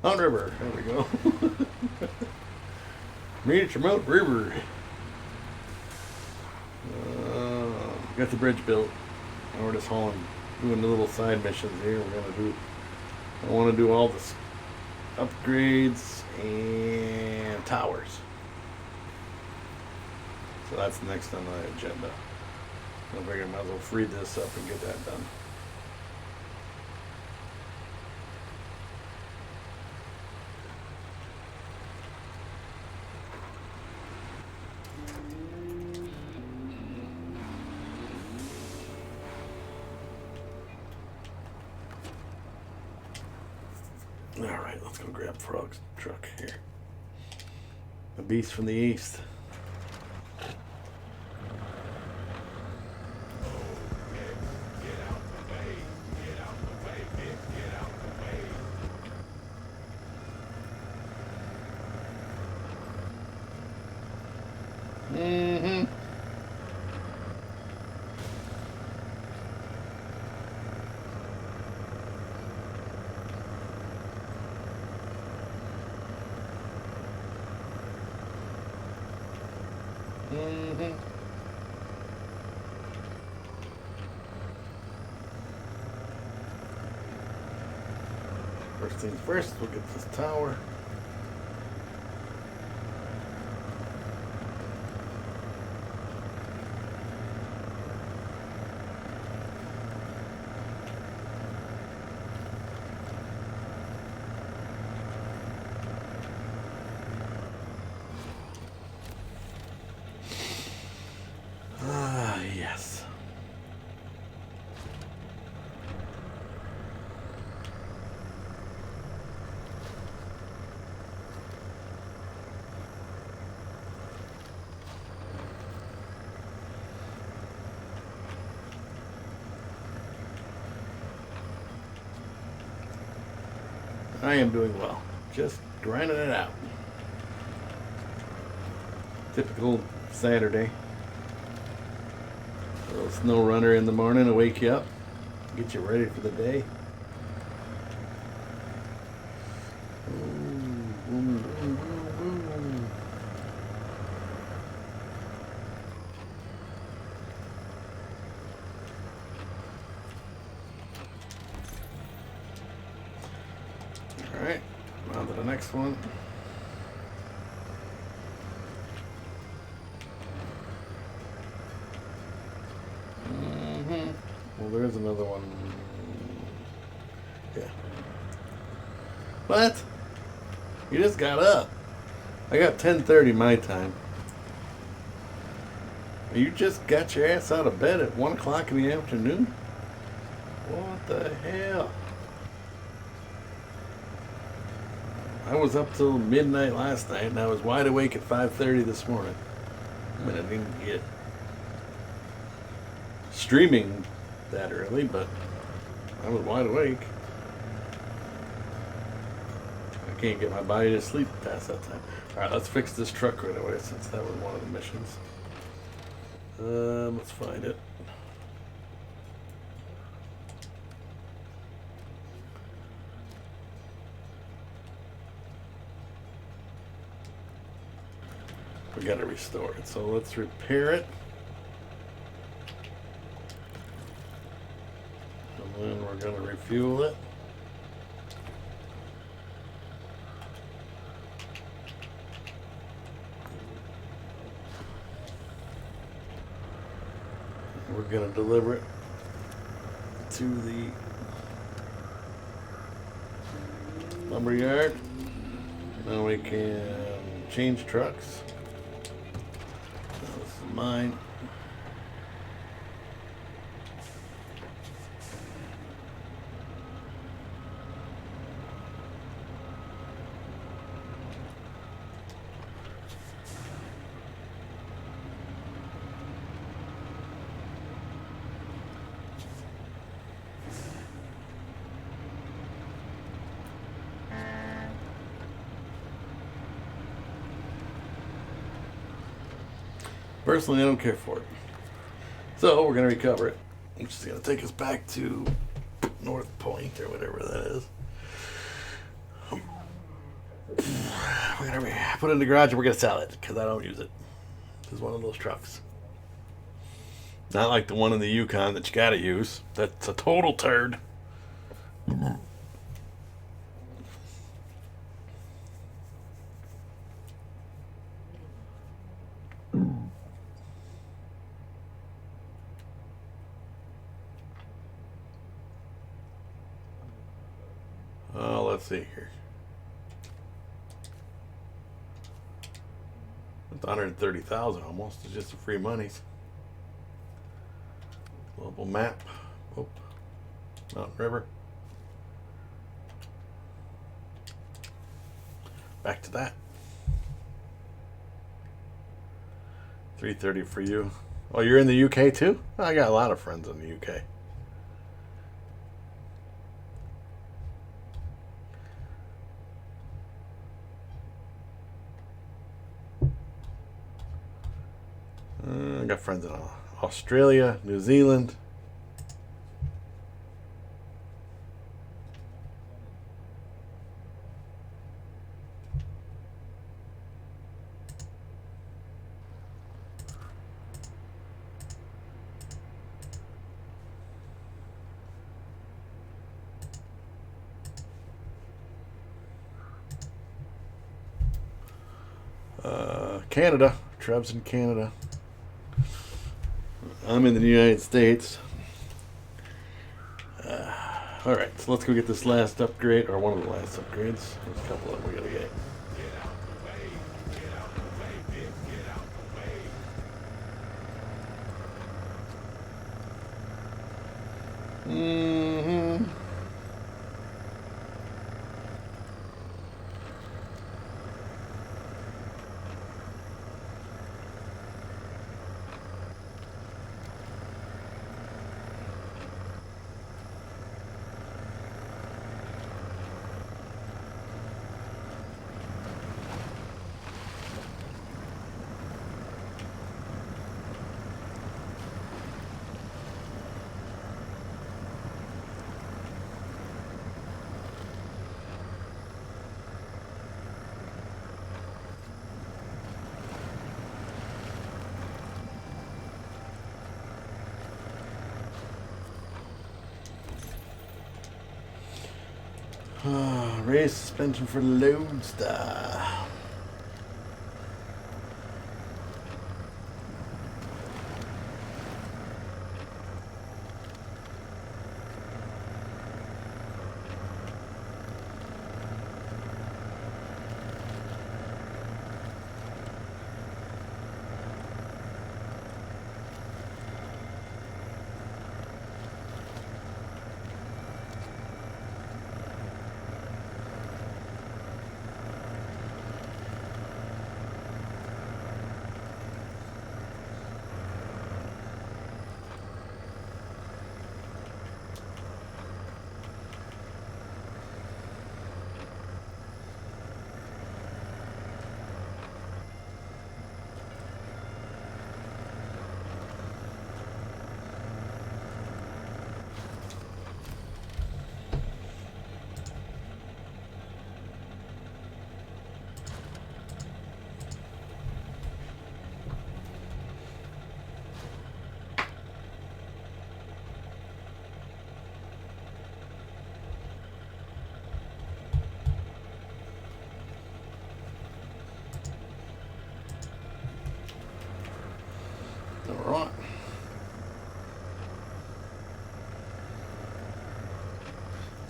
Mountain River, there we go. Miniature Mountain River. Got the bridge built. And we're just doing the little side missions here. I want to do all the upgrades and towers. So that's next on the agenda. I figure I might as well free this up and get that done. Alright, let's go grab Frog's truck here. A beast from the east. First things first, we'll get this tower. Yes. I am doing well. Just grinding it out. Typical Saturday. A little snow runner in the morning to wake you up, get you ready for the day. Alright, on to the next one. Well, there is another one. Yeah. What? You just got up. I got 10:30 my time. You just got your ass out of bed at 1 o'clock in the afternoon? What the hell? I was up till midnight last night, and I was wide awake at 5:30 this morning. I mean, I didn't get streaming that early, but I was wide awake. I can't get my body to sleep past that time. Alright, let's fix this truck right away since that was one of the missions. Let's find it. We gotta restore it, so let's repair it. And then we're gonna refuel it. We're gonna deliver it to the lumber yard. Now we can change trucks. This is mine. Personally, I don't care for it. So we're going to recover it, which is going to take us back to North Point or whatever that is. We're going to put it in the garage and we're going to sell it because I don't use it. This is one of those trucks. Not like the one in the Yukon that you got to use. That's a total turd. Oh, let's see here. It's 130,000 almost. It's just the free monies. Global map. Oh, Mountain River. Back to that. 330 for you. Oh, you're in the UK too? I got a lot of friends in the UK. I got friends in Australia, New Zealand. Canada. Trev's in Canada. I'm in the United States. Alright, so let's go get this last upgrade, or one of the last upgrades. There's a couple of them we gotta get. Mm-hmm. Raise suspension for Lone Star.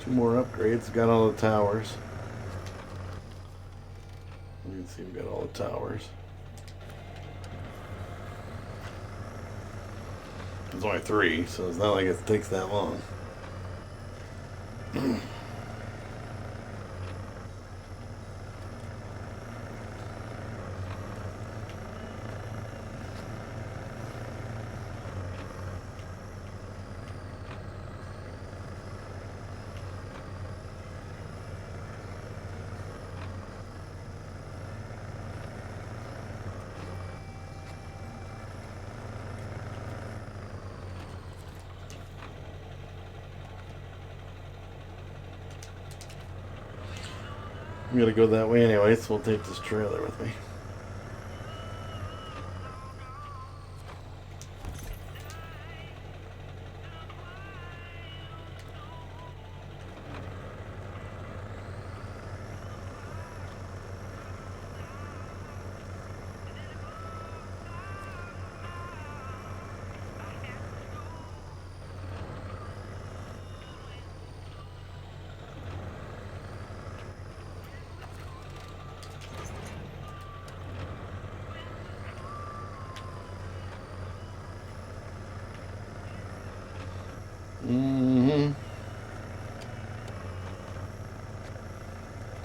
Two more upgrades. Got all the towers. You can see we've got all the towers. There's only 3, so it's not like it takes that long. I'm gonna go that way anyway, so we'll take this trailer with me.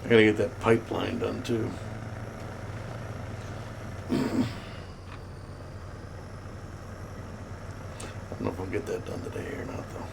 I gotta get that pipeline done too. I don't know if I'll get that done today or not though.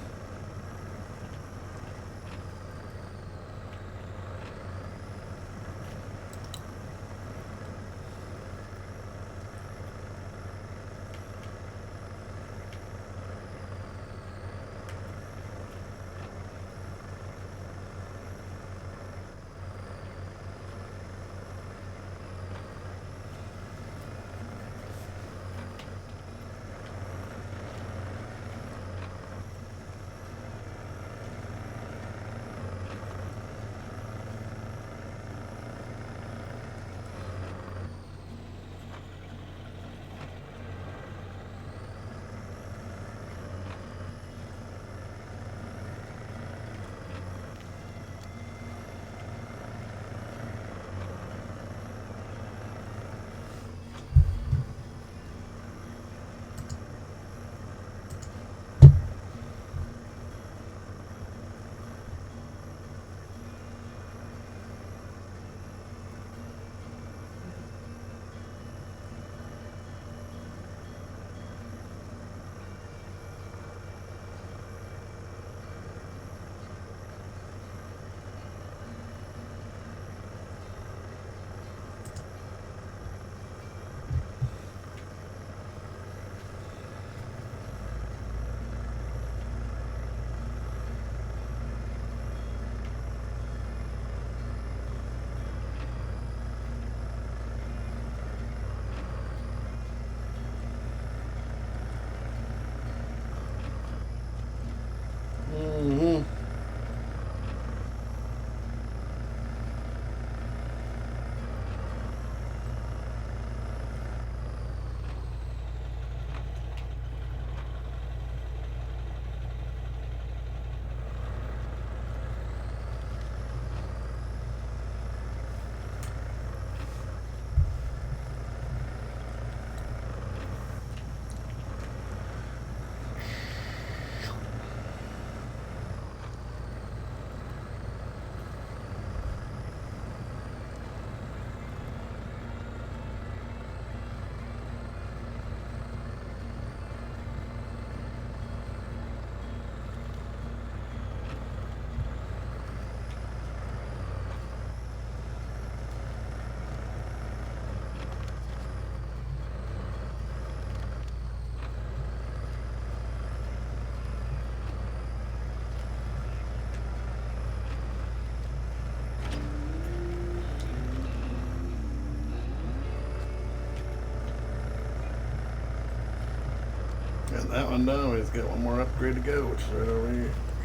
Got that one done. We've got one more upgrade to go, which is right over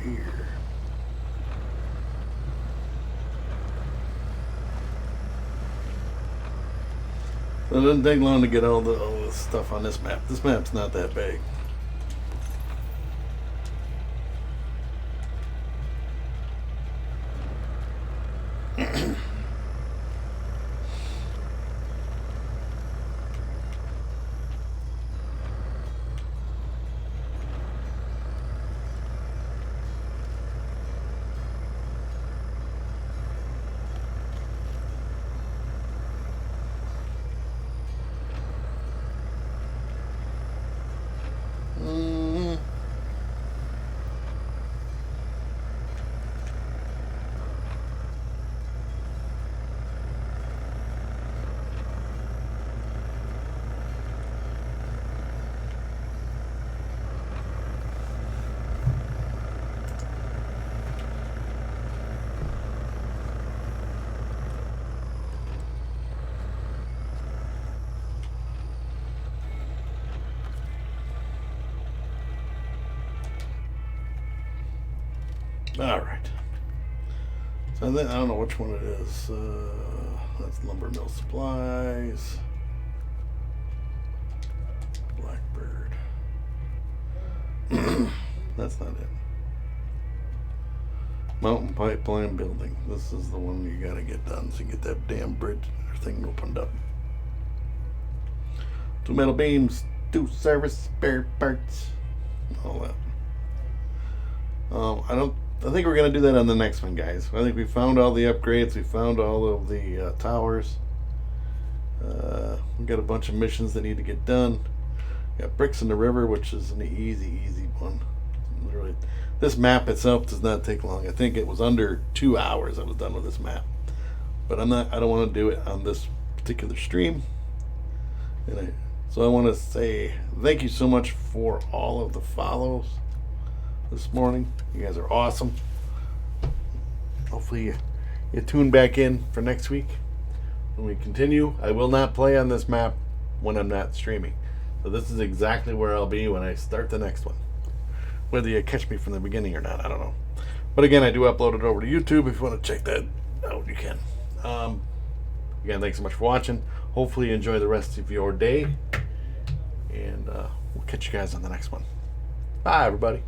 here. So it doesn't take long to get all the stuff on this map. This map's not that big. All right. So then I don't know which one it is. That's Lumber Mill Supplies. Blackbird. That's not it. Mountain Pipeline Building. This is the one you gotta get done so you get that damn bridge thing opened up. 2 metal beams, 2 service spare parts, all that. I think we're gonna do that on the next one, guys. I think we found all the upgrades. We found all of the towers. We got a bunch of missions that need to get done. Got Bricks in the River, which is an easy one. Literally, this map itself does not take long. I think it was under 2 hours I was done with this map. But I don't want to do it on this particular stream. So I want to say thank you so much for all of the follows this morning. You guys are awesome. Hopefully you tune back in for next week when we continue. I will not play on this map when I'm not streaming. So this is exactly where I'll be when I start the next one. Whether you catch me from the beginning or not, I don't know. But again, I do upload it over to YouTube. If you want to check that out, you can. Again, thanks so much for watching. Hopefully you enjoy the rest of your day. And we'll catch you guys on the next one. Bye, everybody.